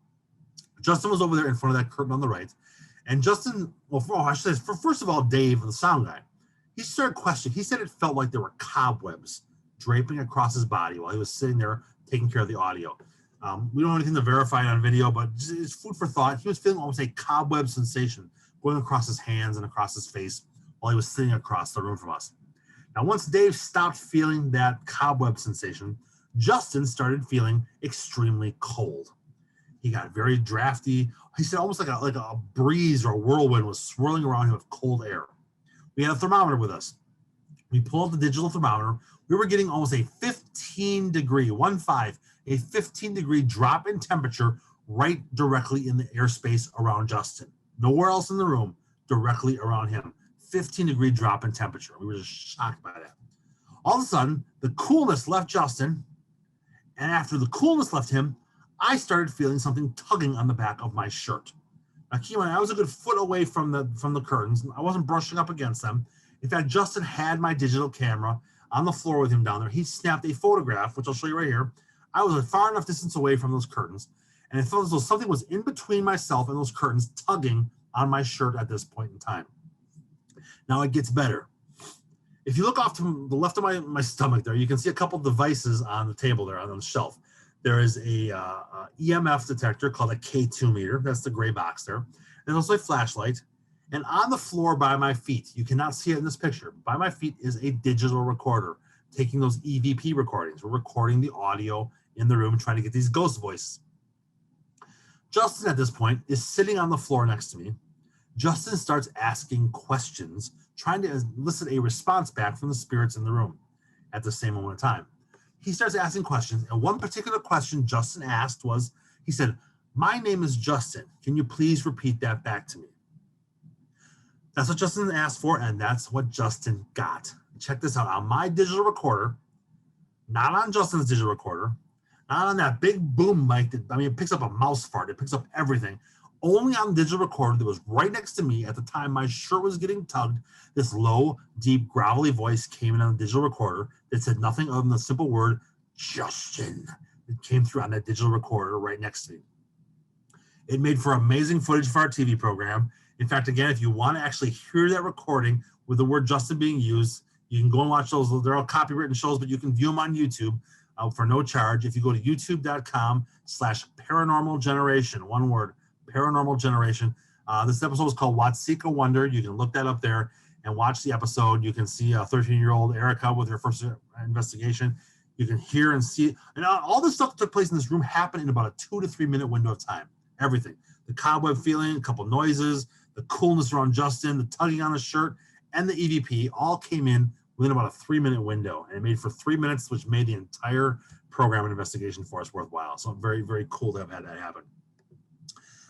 Justin was over there in front of that curtain on the right, and Justin, I should say, first of all, Dave, the sound guy, he started questioning. He said it felt like there were cobwebs draping across his body while he was sitting there taking care of the audio. We don't have anything to verify it on video, but it's food for thought. He was feeling almost a cobweb sensation going across his hands and across his face while he was sitting across the room from us. Now, once Dave stopped feeling that cobweb sensation, Justin started feeling extremely cold. He got very drafty. He said almost like a breeze or a whirlwind was swirling around him with cold air. We had a thermometer with us. We pulled the digital thermometer. We were getting almost a 15-degree drop in temperature right directly in the airspace around Justin. Nowhere else in the room, directly around him. 15-degree drop in temperature. We were just shocked by that. All of a sudden, the coolness left Justin, and after the coolness left him, I started feeling something tugging on the back of my shirt. Now, keep in mind, I was a good foot away from the curtains. I wasn't brushing up against them. In fact, Justin had my digital camera on the floor with him down there. He snapped a photograph, which I'll show you right here. I was a far enough distance away from those curtains, and it felt as though something was in between myself and those curtains tugging on my shirt at this point in time. Now it gets better. If you look off to the left of my stomach there, you can see a couple of devices on the table there on the shelf. There is a EMF detector called a K2 meter. That's the gray box there. There's also a flashlight. And on the floor by my feet, you cannot see it in this picture, by my feet is a digital recorder taking those EVP recordings. We're recording the audio in the room, trying to get these ghost voices. Justin, at this point, is sitting on the floor next to me. Justin starts asking questions, trying to elicit a response back from the spirits in the room at the same moment in time. He starts asking questions, and one particular question Justin asked was, he said, "My name is Justin. Can you please repeat that back to me?" That's what Justin asked for, and that's what Justin got. Check this out. On my digital recorder, not on Justin's digital recorder, not on that big boom mic that, it picks up a mouse fart. It picks up everything. Only on the digital recorder that was right next to me at the time my shirt was getting tugged, this low, deep, gravelly voice came in on the digital recorder that said nothing other than the simple word, Justin. It came through on that digital recorder right next to me. It made for amazing footage for our TV program. In fact, again, if you want to actually hear that recording with the word Justin being used, you can go and watch those. They're all copywritten shows, but you can view them on YouTube for no charge. If you go to youtube.com/paranormal generation, one word, Paranormal Generation. This episode is called Watsika Wonder. You can look that up there and watch the episode. You can see a 13-year-old Erica with her first investigation. You can hear and see, and all the stuff that took place in this room happened in about a 2 to 3 minute window of time. Everything, the cobweb feeling, a couple noises, the coolness around Justin, the tugging on his shirt, and the EVP all came in within about a 3 minute window, and it made for 3 minutes, which made the entire program and investigation for us worthwhile. So very, very cool to have had that happen.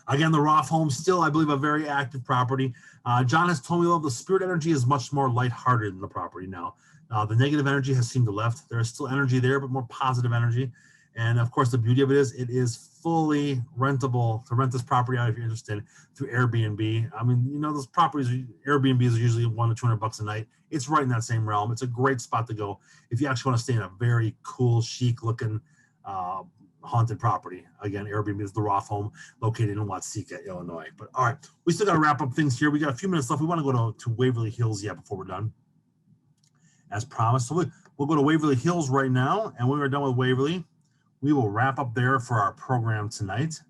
Again, the Roth home, still, I believe, a very active property. John has told me, though, the spirit energy is much more lighthearted in the property now. The negative energy has seemed to left. There is still energy there, but more positive energy. And of course, the beauty of it is fully rentable to rent this property out if you're interested through Airbnb. I mean, you know, those properties, Airbnbs are usually $100 to $200 a night. It's right in that same realm. It's a great spot to go if you actually want to stay in a very cool, chic looking haunted property. Again, Airbnb is the Roth home located in Watsika, Illinois. But all right, we still got to wrap up things here. We got a few minutes left. We want to go to Waverly Hills yet before we're done, as promised. So we'll go to Waverly Hills right now. And when we're done with Waverly, we will wrap up there for our program tonight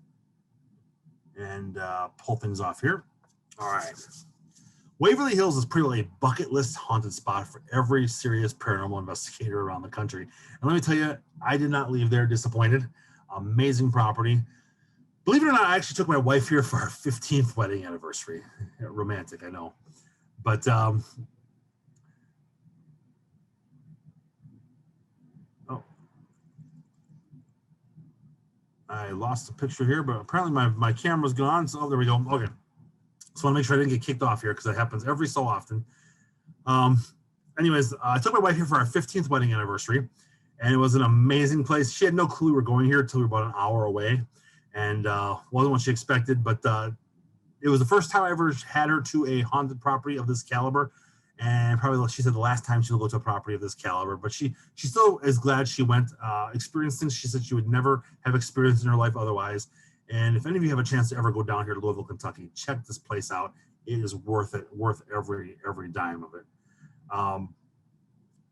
and pull things off here. All right. Waverly Hills is pretty much a bucket list haunted spot for every serious paranormal investigator around the country. And let me tell you, I did not leave there disappointed. Amazing property. Believe it or not, I actually took my wife here for our 15th wedding anniversary. Romantic, I know. But I lost the picture here, but apparently my camera's gone. So there we go. Okay. So I want to make sure I didn't get kicked off here because that happens every so often. Anyways, I took my wife here for our 15th wedding anniversary, and it was an amazing place. She had no clue we were going here until we were about an hour away, and wasn't what she expected. But it was the first time I ever had her to a haunted property of this caliber, and probably, she said, the last time she'll go to a property of this caliber. But she still is glad she went, experienced things she said she would never have experienced in her life otherwise. And if any of you have a chance to ever go down here to Louisville, Kentucky, check this place out. It is worth it, worth every dime of it.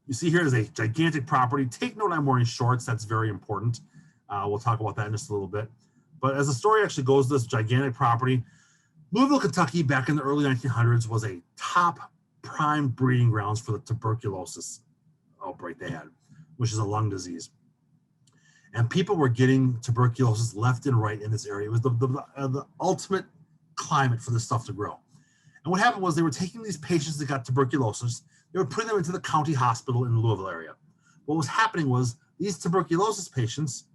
You see here is a gigantic property. Take note I'm wearing shorts. That's very important. We'll talk about that in just a little bit. But as the story actually goes, this gigantic property, Louisville, Kentucky, back in the early 1900s, was a top prime breeding grounds for the tuberculosis outbreak they had, which is a lung disease. And people were getting tuberculosis left and right in this area. It was the ultimate climate for this stuff to grow. And what happened was they were taking these patients that got tuberculosis, they were putting them into the county hospital in the Louisville area. What was happening was these tuberculosis patients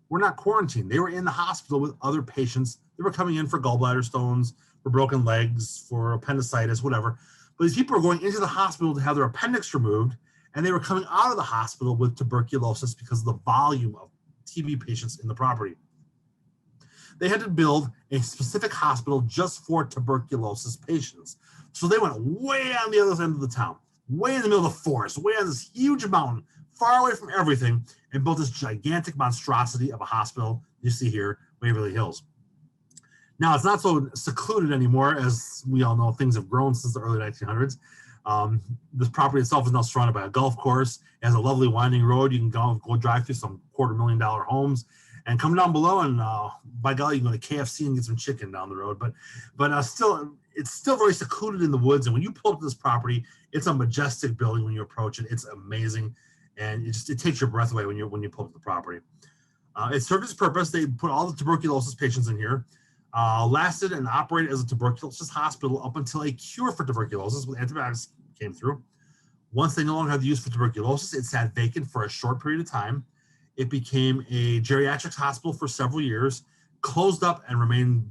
were not quarantined. They were in the hospital with other patients. They were coming in for gallbladder stones, for broken legs, for appendicitis, whatever. But these people were going into the hospital to have their appendix removed, and they were coming out of the hospital with tuberculosis because of the volume of TB patients in the property. They had to build a specific hospital just for tuberculosis patients. So they went way on the other end of the town, way in the middle of the forest, way on this huge mountain, far away from everything, and built this gigantic monstrosity of a hospital you see here, Waverly Hills. Now, it's not so secluded anymore. As we all know, things have grown since the early 1900s. This property itself is now surrounded by a golf course. It has a lovely winding road. You can go drive through some $250,000 homes and come down below, and by golly, you can go to KFC and get some chicken down the road. But still, it's still very secluded in the woods. And when you pull up to this property, it's a majestic building when you approach it. It's amazing, and it takes your breath away when you pull up to the property. It served its purpose. They put all the tuberculosis patients in here. Lasted and operated as a tuberculosis hospital up until a cure for tuberculosis with antibiotics came through. Once they no longer had the use for tuberculosis, it sat vacant for a short period of time. It became a geriatrics hospital for several years, closed up, and remained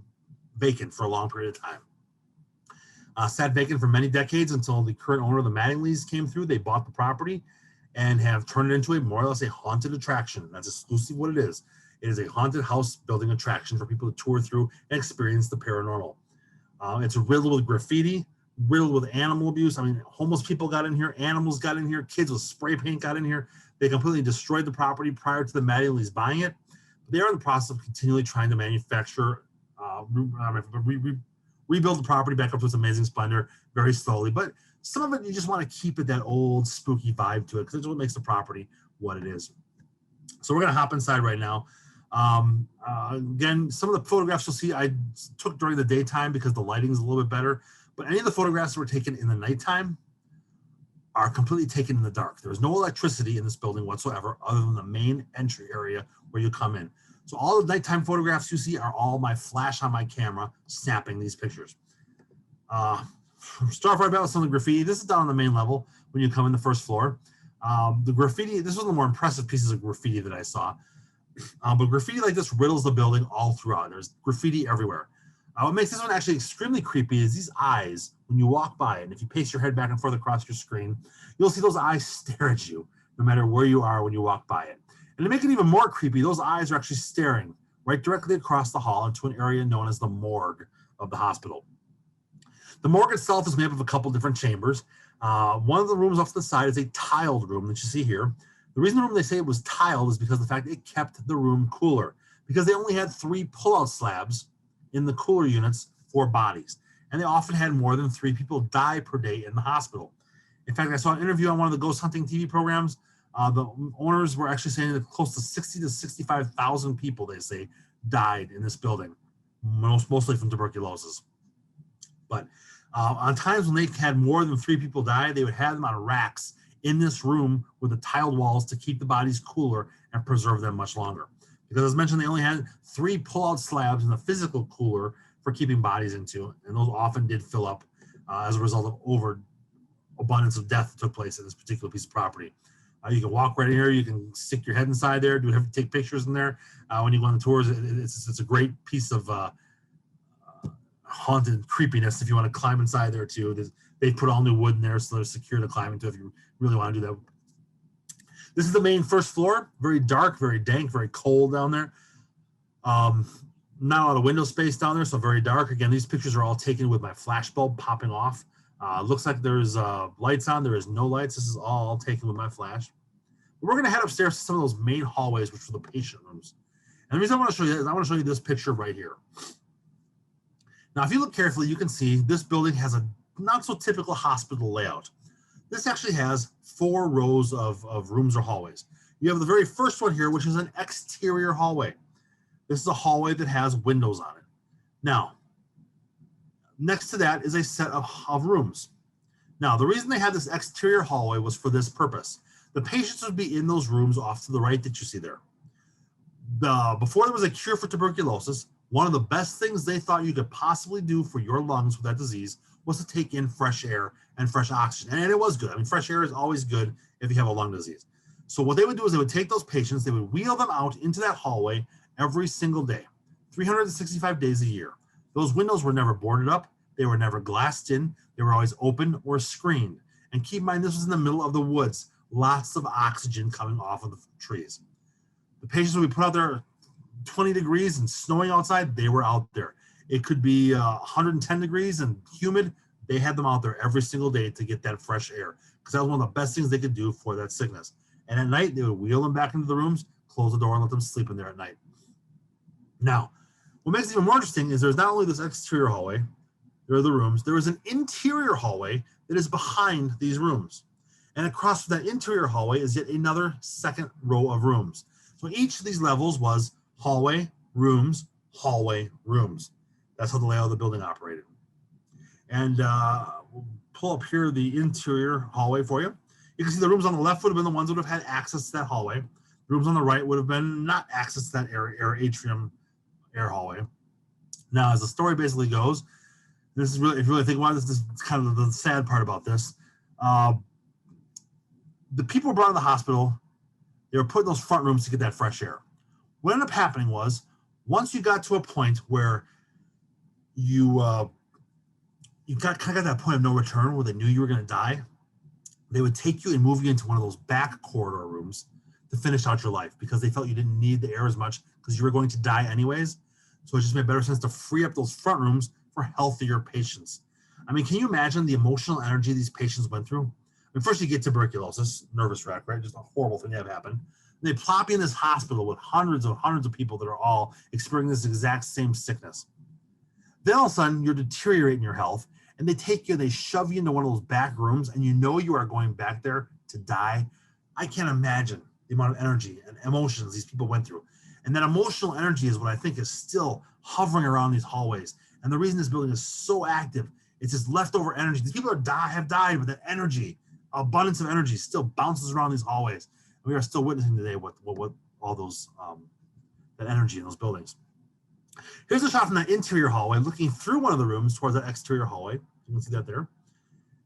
vacant for a long period of time. Sat vacant for many decades until the current owner of the Mattingleys came through. They bought the property and have turned it into a more or less a haunted attraction. That's exclusively what it is. It is a haunted house building attraction for people to tour through and experience the paranormal. It's riddled with graffiti, riddled with animal abuse. I mean, homeless people got in here, animals got in here, kids with spray paint got in here. They completely destroyed the property prior to the Mattingleys buying it. They are in the process of continually trying to manufacture, rebuild the property back up to its amazing splendor very slowly. But some of it, you just want to keep it that old spooky vibe to it because it's what makes the property what it is. So we're going to hop inside right now. Again, some of the photographs you'll see I took during the daytime because the lighting is a little bit better, but any of the photographs that were taken in the nighttime are completely taken in the dark. There's no electricity in this building whatsoever other than the main entry area where you come in. So all the nighttime photographs you see are all my flash on my camera snapping these pictures. Start right about with some of the graffiti. This is down on the main level when you come in the first floor. The graffiti, this was one of the more impressive pieces of graffiti that I saw. But graffiti like this riddles the building all throughout. There's graffiti everywhere. What makes this one actually extremely creepy is these eyes when you walk by it. And if you pace your head back and forth across your screen, you'll see those eyes stare at you no matter where you are when you walk by it. And to make it even more creepy, those eyes are actually staring right directly across the hall into an area known as the morgue of the hospital. The morgue itself is made up of a couple different chambers. One of the rooms off to the side is a tiled room that you see here. The reason the room they say it was tiled is because of the fact it kept the room cooler, because they only had 3 pull-out slabs in the cooler units for bodies. And they often had more than 3 people die per day in the hospital. In fact, I saw an interview on one of the ghost hunting TV programs. The owners were actually saying that close to 60 to 65,000 people, they say, died in this building, mostly from tuberculosis. But on times when they had more than 3 people die, they would have them on racks in this room with the tiled walls to keep the bodies cooler and preserve them much longer. Because as mentioned, they only had 3 pull-out slabs in the physical cooler for keeping bodies into, and those often did fill up as a result of overabundance of death that took place in this particular piece of property. You can walk right in here, you can stick your head inside there, take pictures in there. When you go on the tours, it's a great piece of haunted creepiness if you want to climb inside there too. They put all new wood in there so they're secure to climb into if you really want to do that. This is the main first floor, very dark, very dank, very cold down there. Not a lot of window space down there, so very dark. Again, these pictures are all taken with my flash bulb popping off. Looks like there's lights on. There is no lights. This is all taken with my flash. But we're going to head upstairs to some of those main hallways, which are the patient rooms. And the reason I want to show you is I want to show you this picture right here. Now, if you look carefully, you can see this building has a not so typical hospital layout. This actually has 4 rows of rooms or hallways. You have the very first one here, which is an exterior hallway. This is a hallway that has windows on it. Now, next to that is a set of rooms. Now, the reason they had this exterior hallway was for this purpose. The patients would be in those rooms off to the right that you see there. Before there was a cure for tuberculosis, one of the best things they thought you could possibly do for your lungs with that disease was to take in fresh air and fresh oxygen. And it was good. I mean, fresh air is always good if you have a lung disease. So what they would do is they would take those patients, they would wheel them out into that hallway every single day, 365 days a year. Those windows were never boarded up. They were never glassed in. They were always open or screened. And keep in mind, this was in the middle of the woods. Lots of oxygen coming off of the trees. The patients would be put out there 20 degrees and snowing outside, they were out there. It could be 110 degrees and humid. They had them out there every single day to get that fresh air because that was one of the best things they could do for that sickness. And at night, they would wheel them back into the rooms, close the door, and let them sleep in there at night. Now, what makes it even more interesting is there's not only this exterior hallway, there are the rooms, there is an interior hallway that is behind these rooms. And across that interior hallway is yet another second row of rooms. So each of these levels was hallway, rooms, hallway, rooms. That's how the layout of the building operated. And we'll pull up here the interior hallway for you. You can see the rooms on the left would have been the ones that would have had access to that hallway. The rooms on the right would have been not access to that air atrium air hallway. Now, as the story basically goes, this is really, if you really think about this is kind of the sad part about this. The people brought to the hospital, they were put in those front rooms to get that fresh air. What ended up happening was, once you got to a point where you got to that point of no return where they knew you were going to die, they would take you and move you into one of those back corridor rooms to finish out your life because they felt you didn't need the air as much because you were going to die anyways. So it just made better sense to free up those front rooms for healthier patients. I mean, can you imagine the emotional energy these patients went through? I mean, first you get tuberculosis, nervous wreck, right? Just a horrible thing to have happen. And they plop you in this hospital with hundreds of people that are all experiencing this exact same sickness. Then all of a sudden you're deteriorating your health and they take you, they shove you into one of those back rooms and you know you are going back there to die. I can't imagine the amount of energy and emotions these people went through. And that emotional energy is what I think is still hovering around these hallways. And the reason this building is so active, it's this leftover energy. These people have died, but that energy abundance of energy still bounces around these hallways. And we are still witnessing today what all those that energy in those buildings. Here's a shot from that interior hallway, looking through one of the rooms towards that exterior hallway. You can see that there.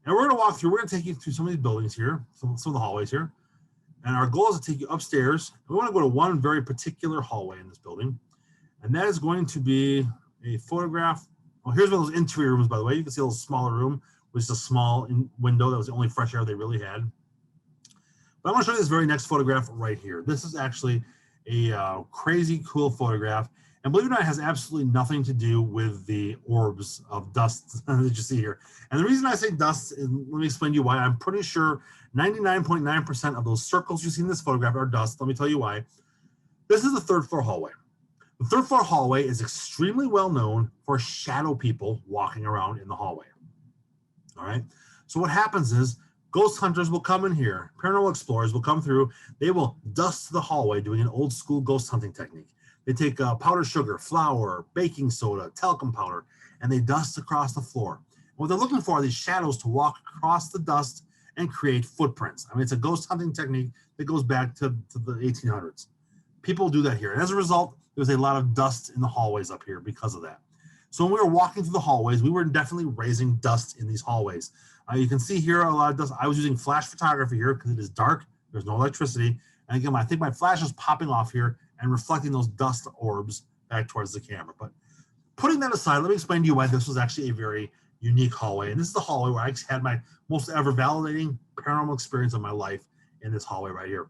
And we're going to walk through. We're going to take you through some of these buildings here, some of the hallways here. And our goal is to take you upstairs. We want to go to one very particular hallway in this building. And that is going to be a photograph. Well, here's one of those interior rooms, by the way. You can see a little smaller room, which is a small window. That was the only fresh air they really had. But I want to show you this very next photograph right here. This is actually a crazy cool photograph. And believe it or not, it has absolutely nothing to do with the orbs of dust that you see here. And the reason I say dust, is, let me explain to you why. I'm pretty sure 99.9% of those circles you see in this photograph are dust. Let me tell you why. This is the third floor hallway. The third floor hallway is extremely well known for shadow people walking around in the hallway. All right. So what happens is ghost hunters will come in here. Paranormal explorers will come through. They will dust the hallway doing an old school ghost hunting technique. They take powdered sugar, flour, baking soda, talcum powder, and they dust across the floor. What they're looking for are these shadows to walk across the dust and create footprints. I mean, it's a ghost hunting technique that goes back to the 1800s. People do that here. And as a result, there's a lot of dust in the hallways up here because of that. So when we were walking through the hallways, we were definitely raising dust in these hallways. You can see here a lot of dust. I was using flash photography here because it is dark. There's no electricity. And again, I think my flash is popping off here and reflecting those dust orbs back towards the camera. But putting that aside, let me explain to you why this was actually a very unique hallway. And this is the hallway where I had my most ever validating paranormal experience of my life in this hallway right here.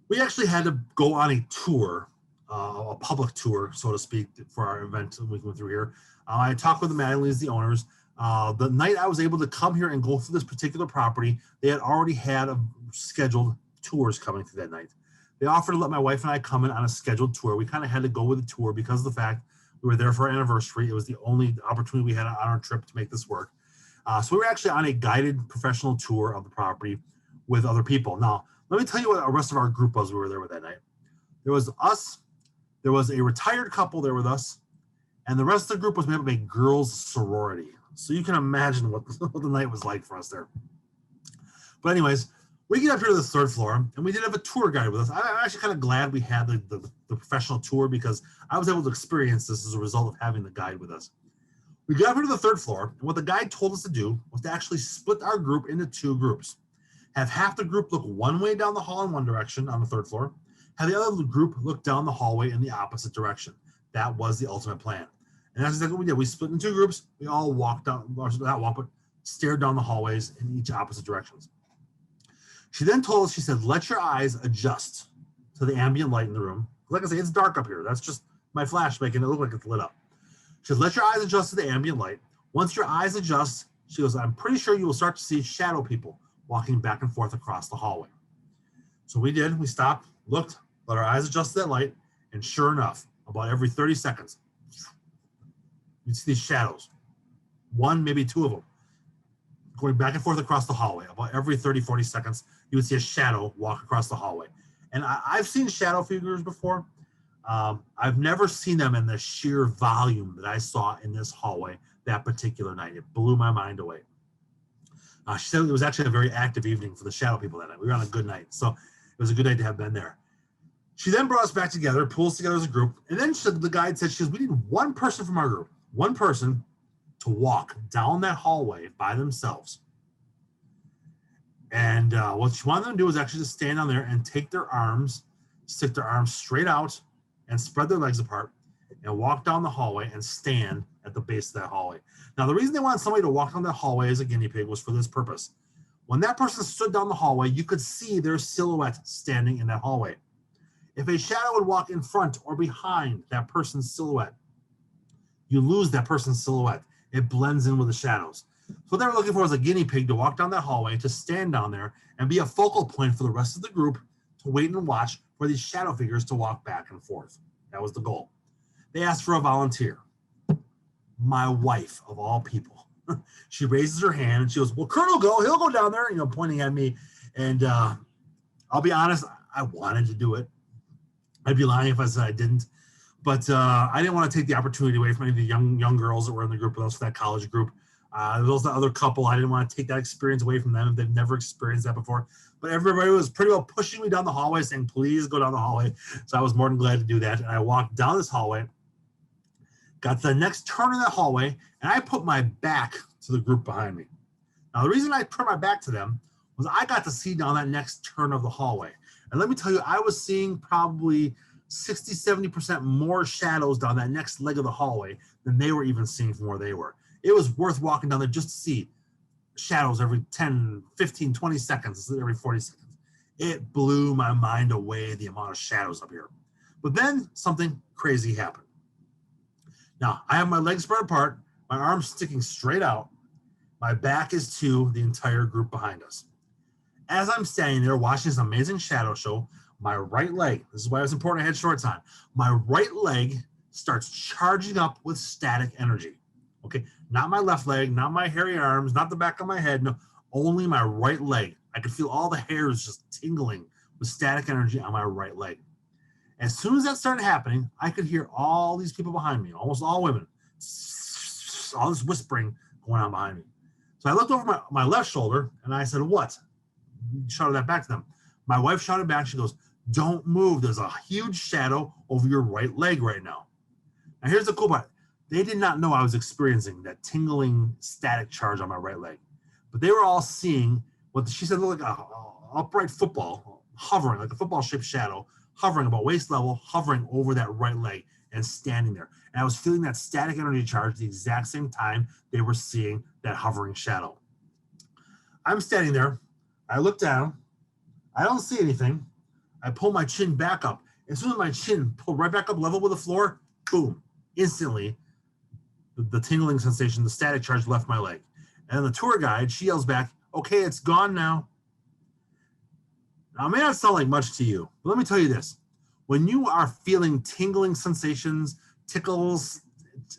We actually had to go on a tour, a public tour, so to speak, for our event we went through here. I talked with the Madeleines, the owners. The night I was able to come here and go through this particular property, they had already had scheduled tours coming through that night. They offered to let my wife and I come in on a scheduled tour. We kind of had to go with the tour because of the fact we were there for our anniversary. It was the only opportunity we had on our trip to make this work. So we were actually on a guided professional tour of the property with other people. Now, let me tell you what the rest of our group was we were there with that night. There was us, there was a retired couple there with us, and the rest of the group was made up of a girls' sorority. So you can imagine what the night was like for us there. But anyways, we get up here to the third floor, and we did have a tour guide with us. I'm actually kind of glad we had the professional tour because I was able to experience this as a result of having the guide with us. We got up here to the third floor, and what the guide told us to do was to actually split our group into two groups. Have half the group look one way down the hall in one direction on the third floor, have the other group look down the hallway in the opposite direction. That was the ultimate plan. And that's exactly what we did. We split into two groups. We all walked down, not walked, but stared down the hallways in each opposite directions. She then told us, she said, let your eyes adjust to the ambient light in the room. Like I say, it's dark up here. That's just my flash making it look like it's lit up. She said, let your eyes adjust to the ambient light. Once your eyes adjust, she goes, I'm pretty sure you will start to see shadow people walking back and forth across the hallway. So we did. We stopped, looked, let our eyes adjust to that light, and sure enough, about every 30 seconds, you'd see these shadows. One, maybe two of them, going back and forth across the hallway. About every 30, 40 seconds, you would see a shadow walk across the hallway. And I've seen shadow figures before. I've never seen them in the sheer volume that I saw in this hallway that particular night. It blew my mind away. She said it was actually a very active evening for the shadow people that night. We were on a good night. So it was a good night to have been there. She then brought us back together, pulled us together as a group. And then the guide said, she goes, we need one person from our group, one person to walk down that hallway by themselves. And what she wanted them to do was actually just stand down there and take their arms, stick their arms straight out and spread their legs apart and walk down the hallway and stand at the base of that hallway. Now, the reason they wanted somebody to walk down that hallway as a guinea pig was for this purpose. When that person stood down the hallway, you could see their silhouette standing in that hallway. If a shadow would walk in front or behind that person's silhouette, you lose that person's silhouette. It blends in with the shadows. So what they were looking for was a guinea pig to walk down that hallway, to stand down there and be a focal point for the rest of the group to wait and watch for these shadow figures to walk back and forth. That was the goal. They asked for a volunteer. My wife, of all people. She raises her hand and she goes, well, Curt will go. He'll go down there, pointing at me. And I'll be honest, I wanted to do it. I'd be lying if I said I didn't. But I didn't want to take the opportunity away from any of the young girls that were in the group with us, that college group. There was also the other couple. I didn't want to take that experience away from them if they've never experienced that before. But everybody was pretty well pushing me down the hallway, saying, please go down the hallway. So I was more than glad to do that. And I walked down this hallway, got to the next turn in that hallway, and I put my back to the group behind me. Now, the reason I turned my back to them was I got to see down that next turn of the hallway. And let me tell you, I was seeing probably 60, 70% more shadows down that next leg of the hallway than they were even seeing from where they were. It was worth walking down there just to see shadows every 10, 15, 20 seconds, every 40 seconds. It blew my mind away, the amount of shadows up here. But then something crazy happened. Now, I have my legs spread apart, my arms sticking straight out. My back is to the entire group behind us. As I'm standing there watching this amazing shadow show, my right leg, this is why it's important I had shorts on, my right leg starts charging up with static energy. Okay, not my left leg, not my hairy arms, not the back of my head, no, only my right leg. I could feel all the hairs just tingling with static energy on my right leg. As soon as that started happening, I could hear all these people behind me, almost all women, all this whispering going on behind me. So I looked over my left shoulder and I said, what? Shouted that back to them. My wife shouted back, she goes, don't move. There's a huge shadow over your right leg right now. Now here's the cool part. They did not know I was experiencing that tingling static charge on my right leg. But they were all seeing what she said looked like a upright football, hovering, like a football-shaped shadow, hovering about waist level, hovering over that right leg and standing there. And I was feeling that static energy charge the exact same time they were seeing that hovering shadow. I'm standing there. I look down. I don't see anything. I pull my chin back up. As soon as my chin pulled right back up level with the floor, boom, instantly, the tingling sensation, the static charge left my leg. And the tour guide, she yells back, okay, it's gone now. Now, it may not sound like much to you, but let me tell you this. When you are feeling tingling sensations, tickles,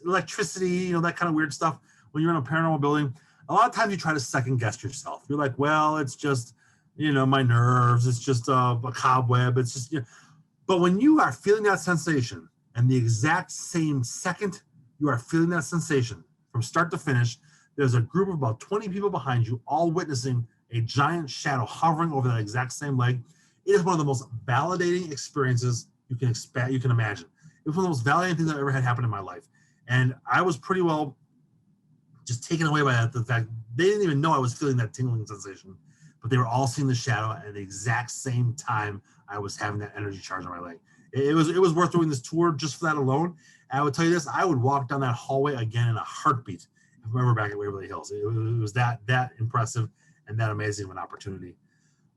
electricity, that kind of weird stuff, when you're in a paranormal building, a lot of times you try to second guess yourself. You're like, well, it's just, my nerves. It's just a cobweb. It's just, But when you are feeling that sensation and the exact same second you are feeling that sensation from start to finish, there's a group of about 20 people behind you, all witnessing a giant shadow hovering over that exact same leg. It is one of the most validating experiences you can imagine. It was one of the most validating things I've ever had happen in my life. And I was pretty well just taken away by that, the fact they didn't even know I was feeling that tingling sensation, but they were all seeing the shadow at the exact same time I was having that energy charge on my leg. It was worth doing this tour just for that alone. And I would tell you this, I would walk down that hallway again in a heartbeat if I were back at Waverly Hills. It was that impressive and that amazing of an opportunity.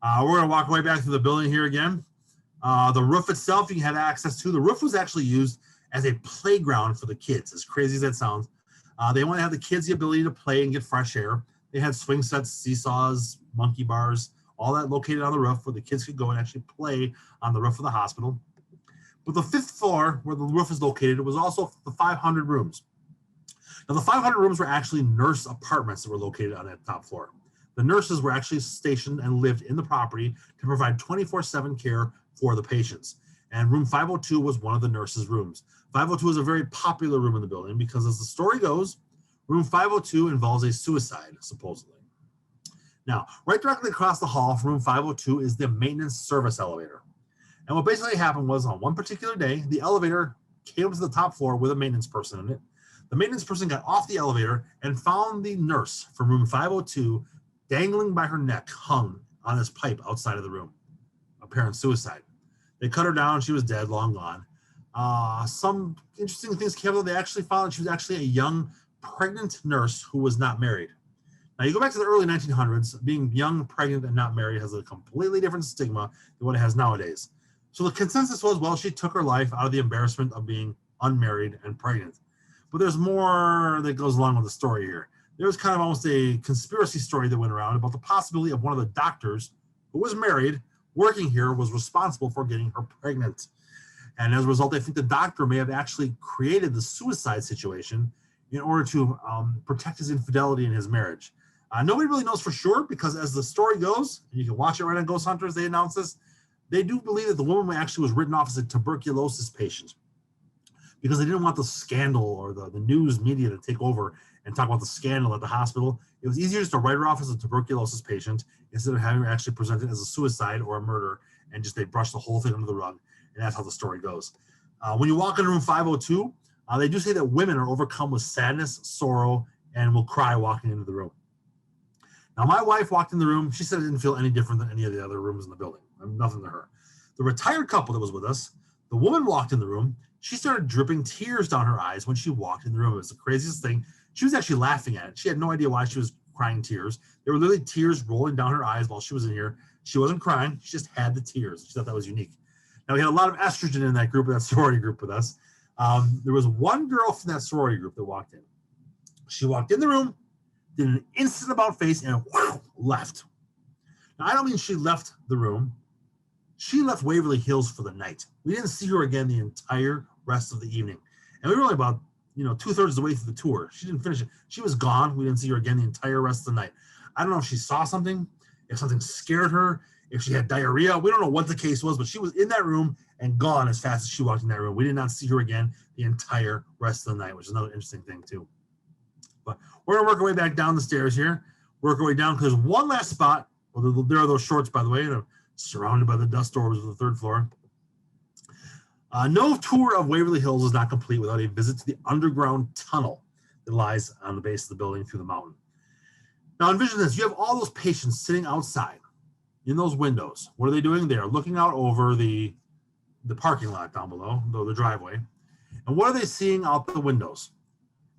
We're going to walk right back through the building here again. The roof itself, you had access to. The roof was actually used as a playground for the kids, as crazy as that sounds. They want to have the kids the ability to play and get fresh air. They had swing sets, seesaws, monkey bars, all that located on the roof where the kids could go and actually play on the roof of the hospital. But the fifth floor where the roof is located, it was also the 500 rooms. Now, the 500 rooms were actually nurse apartments that were located on that top floor. The nurses were actually stationed and lived in the property to provide 24/7 care for the patients. And room 502 was one of the nurses' rooms. 502 is a very popular room in the building because, as the story goes, room 502 involves a suicide, supposedly. Now, right directly across the hall from room 502 is the maintenance service elevator. And what basically happened was, on one particular day, the elevator came to the top floor with a maintenance person in it. The maintenance person got off the elevator and found the nurse from room 502 dangling by her neck, hung on this pipe outside of the room. Apparent suicide. They cut her down. She was dead, long gone. Some interesting things came out. They actually found she was actually a young, pregnant nurse who was not married. Now, you go back to the early 1900s, being young, pregnant, and not married has a completely different stigma than what it has nowadays. So the consensus was, well, she took her life out of the embarrassment of being unmarried and pregnant. But there's more that goes along with the story here. There was kind of almost a conspiracy story that went around about the possibility of one of the doctors who was married, working here, was responsible for getting her pregnant. And as a result, I think the doctor may have actually created the suicide situation in order to protect his infidelity in his marriage. Nobody really knows for sure because, as the story goes, and you can watch it right on Ghost Hunters, they announce this, they do believe that the woman actually was written off as a tuberculosis patient because they didn't want the scandal or the news media to take over and talk about the scandal at the hospital. It was easier just to write her off as a tuberculosis patient instead of having her actually presented as a suicide or a murder, and just they brush the whole thing under the rug, and that's how the story goes. When you walk into room 502, they do say that women are overcome with sadness, sorrow, and will cry walking into the room. Now, my wife walked in the room. She said it didn't feel any different than any of the other rooms in the building. Nothing to her. The retired couple that was with us, the woman walked in the room. She started dripping tears down her eyes when she walked in the room. It was the craziest thing. She was actually laughing at it. She had no idea why she was crying tears. There were literally tears rolling down her eyes while she was in here. She wasn't crying. She just had the tears. She thought that was unique. Now, we had a lot of estrogen in that group, that sorority group with us. There was one girl from that sorority group that walked in. She walked in the room, did an instant about face, and left. Now, I don't mean she left the room. She left Waverly Hills for the night. We didn't see her again the entire rest of the evening. And we were only about 2/3 of the way through the tour. She didn't finish it. She was gone. We didn't see her again the entire rest of the night. I don't know if she saw something, if something scared her, if she had diarrhea. We don't know what the case was, but she was in that room and gone as fast as she walked in that room. We did not see her again the entire rest of the night, which is another interesting thing too. But we're going to work our way back down the stairs here. Work our way down because there's one last spot. Well, there are those shorts, by the way, that are surrounded by the dust storms of the third floor. No tour of Waverly Hills is not complete without a visit to the underground tunnel that lies on the base of the building through the mountain. Now envision this. You have all those patients sitting outside in those windows. What are they doing? They are looking out over the parking lot down below, the driveway. And what are they seeing out the windows?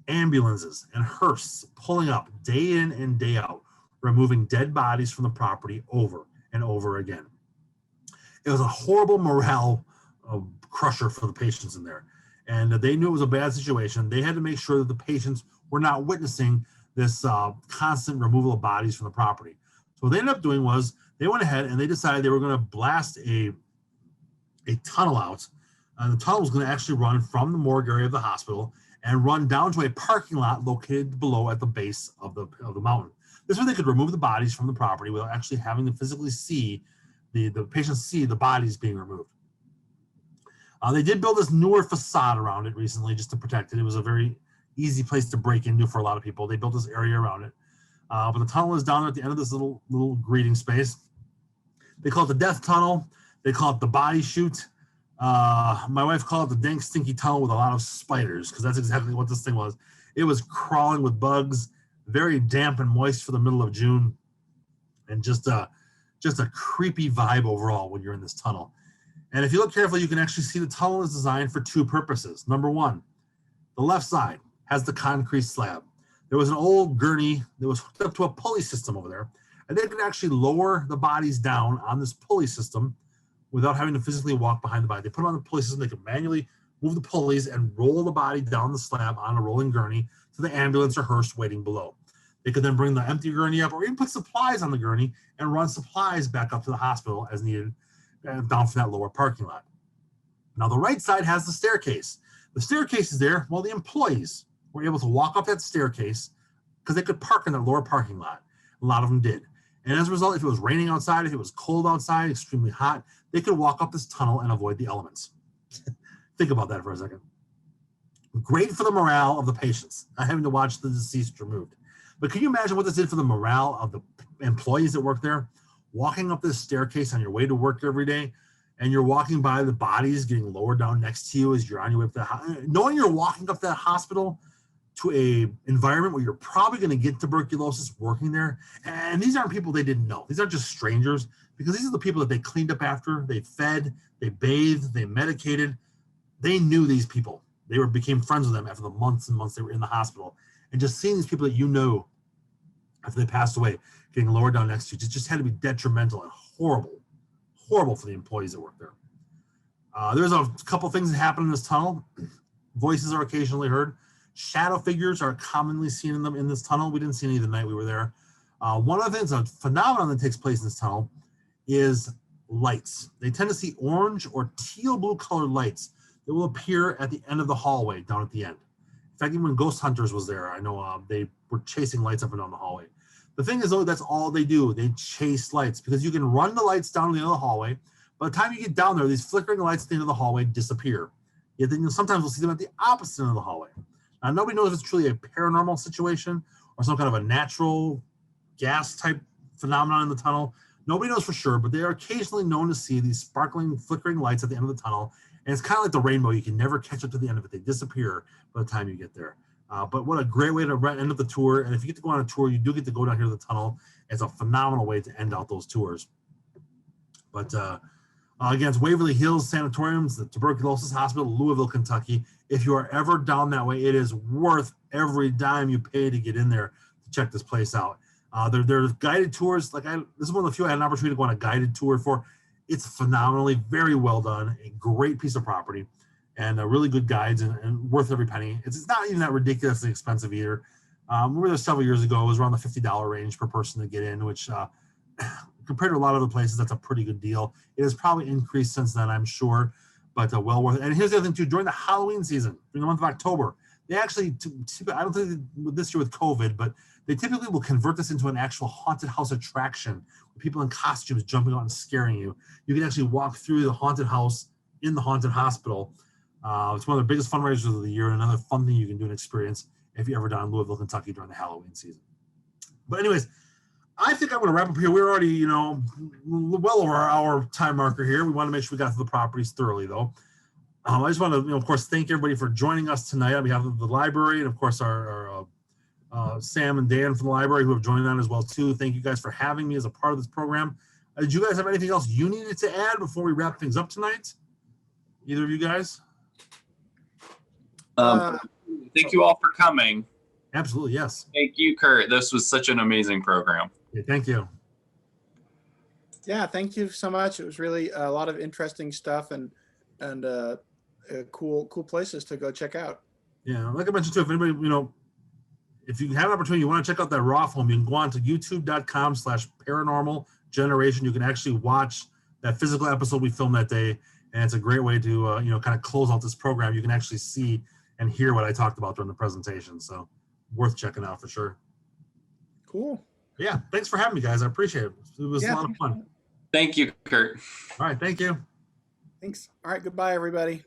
Ambulances and hearses pulling up day in and day out, removing dead bodies from the property over and over again. It was a horrible morale crusher for the patients in there. And they knew it was a bad situation. They had to make sure that the patients were not witnessing this constant removal of bodies from the property. So what they ended up doing was they went ahead and they decided they were going to blast a tunnel out. And the tunnel was going to actually run from the morgue area of the hospital and run down to a parking lot located below at the base of the mountain. This way they could remove the bodies from the property without actually having to physically see the patients see the bodies being removed. They did build this newer facade around it recently just to protect it. It was a very easy place to break into for a lot of people. They built this area around it. But the tunnel is down there at the end of this little greeting space. They call it the death tunnel. They call it the body chute. My wife called it the dank, stinky tunnel with a lot of spiders because that's exactly what this thing was. It was crawling with bugs, very damp and moist for the middle of June, and just a creepy vibe overall when you're in this tunnel. And if you look carefully, you can actually see the tunnel is designed for two purposes. Number one, the left side has the concrete slab. There was an old gurney that was hooked up to a pulley system over there, and they could actually lower the bodies down on this pulley system without having to physically walk behind the body. They put them on the pulley system. They could manually move the pulleys and roll the body down the slab on a rolling gurney to the ambulance or hearse waiting below. They could then bring the empty gurney up or even put supplies on the gurney and run supplies back up to the hospital as needed down from that lower parking lot. Now the right side has the staircase. The staircase is there. Well, the employees were able to walk up that staircase because they could park in that lower parking lot. A lot of them did. And as a result, if it was raining outside, if it was cold outside, extremely hot, they could walk up this tunnel and avoid the elements. Think about that for a second. Great for the morale of the patients, not having to watch the deceased removed. But can you imagine what this did for the morale of the employees that work there? Walking up this staircase on your way to work every day, and you're walking by the bodies getting lowered down next to you as you're on your way up to the hospital. Knowing you're walking up that hospital to a environment where you're probably going to get tuberculosis working there. And these aren't people they didn't know. These aren't just strangers, because these are the people that they cleaned up after, they fed, they bathed, they medicated. They knew these people. They became friends with them after the months and months they were in the hospital. And just seeing these people that you know after they passed away, getting lowered down next to you, just had to be detrimental and horrible for the employees that work there. There's a couple things that happen in this tunnel. Voices are occasionally heard. Shadow figures are commonly seen in this tunnel. We didn't see any the night we were there. One of the things, a phenomenon that takes place in this tunnel is lights. They tend to see orange or teal blue colored lights that will appear at the end of the hallway down at the end. In fact, even when Ghost Hunters was there, I know they were chasing lights up and down the hallway. The thing is, though, that's all they do. They chase lights because you can run the lights down the end of the hallway. By the time you get down there, these flickering lights at the end of the hallway disappear. Yet then sometimes we'll see them at the opposite end of the hallway. Nobody knows if it's truly a paranormal situation or some kind of a natural gas type phenomenon in the tunnel. Nobody knows for sure, but they are occasionally known to see these sparkling, flickering lights at the end of the tunnel. And it's kind of like the rainbow. You can never catch up to the end of it. They disappear by the time you get there. But what a great way to end up the tour. And if you get to go on a tour, you do get to go down here to the tunnel. It's a phenomenal way to end out those tours. But again, it's Waverly Hills Sanatoriums, the Tuberculosis Hospital, Louisville, Kentucky. If you are ever down that way, it is worth every dime you pay to get in there to check this place out. There's guided tours. This is one of the few I had an opportunity to go on a guided tour for. It's phenomenally, very well done, a great piece of property, and really good guides and worth every penny. It's not even that ridiculously expensive either. We were there several years ago. It was around the $50 range per person to get in, which compared to a lot of other places, that's a pretty good deal. It has probably increased since then, I'm sure, but well worth it. And here's the other thing too, during the Halloween season, during the month of October, they actually, I don't think this year with COVID, but they typically will convert this into an actual haunted house attraction with people in costumes jumping out and scaring you. You can actually walk through the haunted house in the haunted hospital. It's one of the biggest fundraisers of the year, and another fun thing you can do and experience if you're ever down in Louisville, Kentucky during the Halloween season. But anyways, I think I'm going to wrap up here. We're already, well over our hour time marker here. We want to make sure we got through the properties thoroughly, though. I just want to, of course, thank everybody for joining us tonight on behalf of the library, and of course our Sam and Dan from the library who have joined on as well too. Thank you guys for having me as a part of this program. Did you guys have anything else you needed to add before we wrap things up tonight? Either of you guys? Thank you all for coming. Absolutely, yes. Thank you, Curt. This was such an amazing program. Yeah, thank you. Yeah, thank you so much. It was really a lot of interesting stuff and cool places to go check out. Yeah, like I mentioned too, if anybody, if you have an opportunity, you want to check out that Roth home, you can go on to youtube.com/paranormal generation. You can actually watch that physical episode we filmed that day, and it's a great way to kind of close out this program. You can actually see and hear what I talked about during the presentation, so worth checking out for sure. Cool. Yeah, thanks for having me, guys. I appreciate it. It was a lot of fun. Thank you, Curt. All right, thank you. Thanks. All right, goodbye, everybody.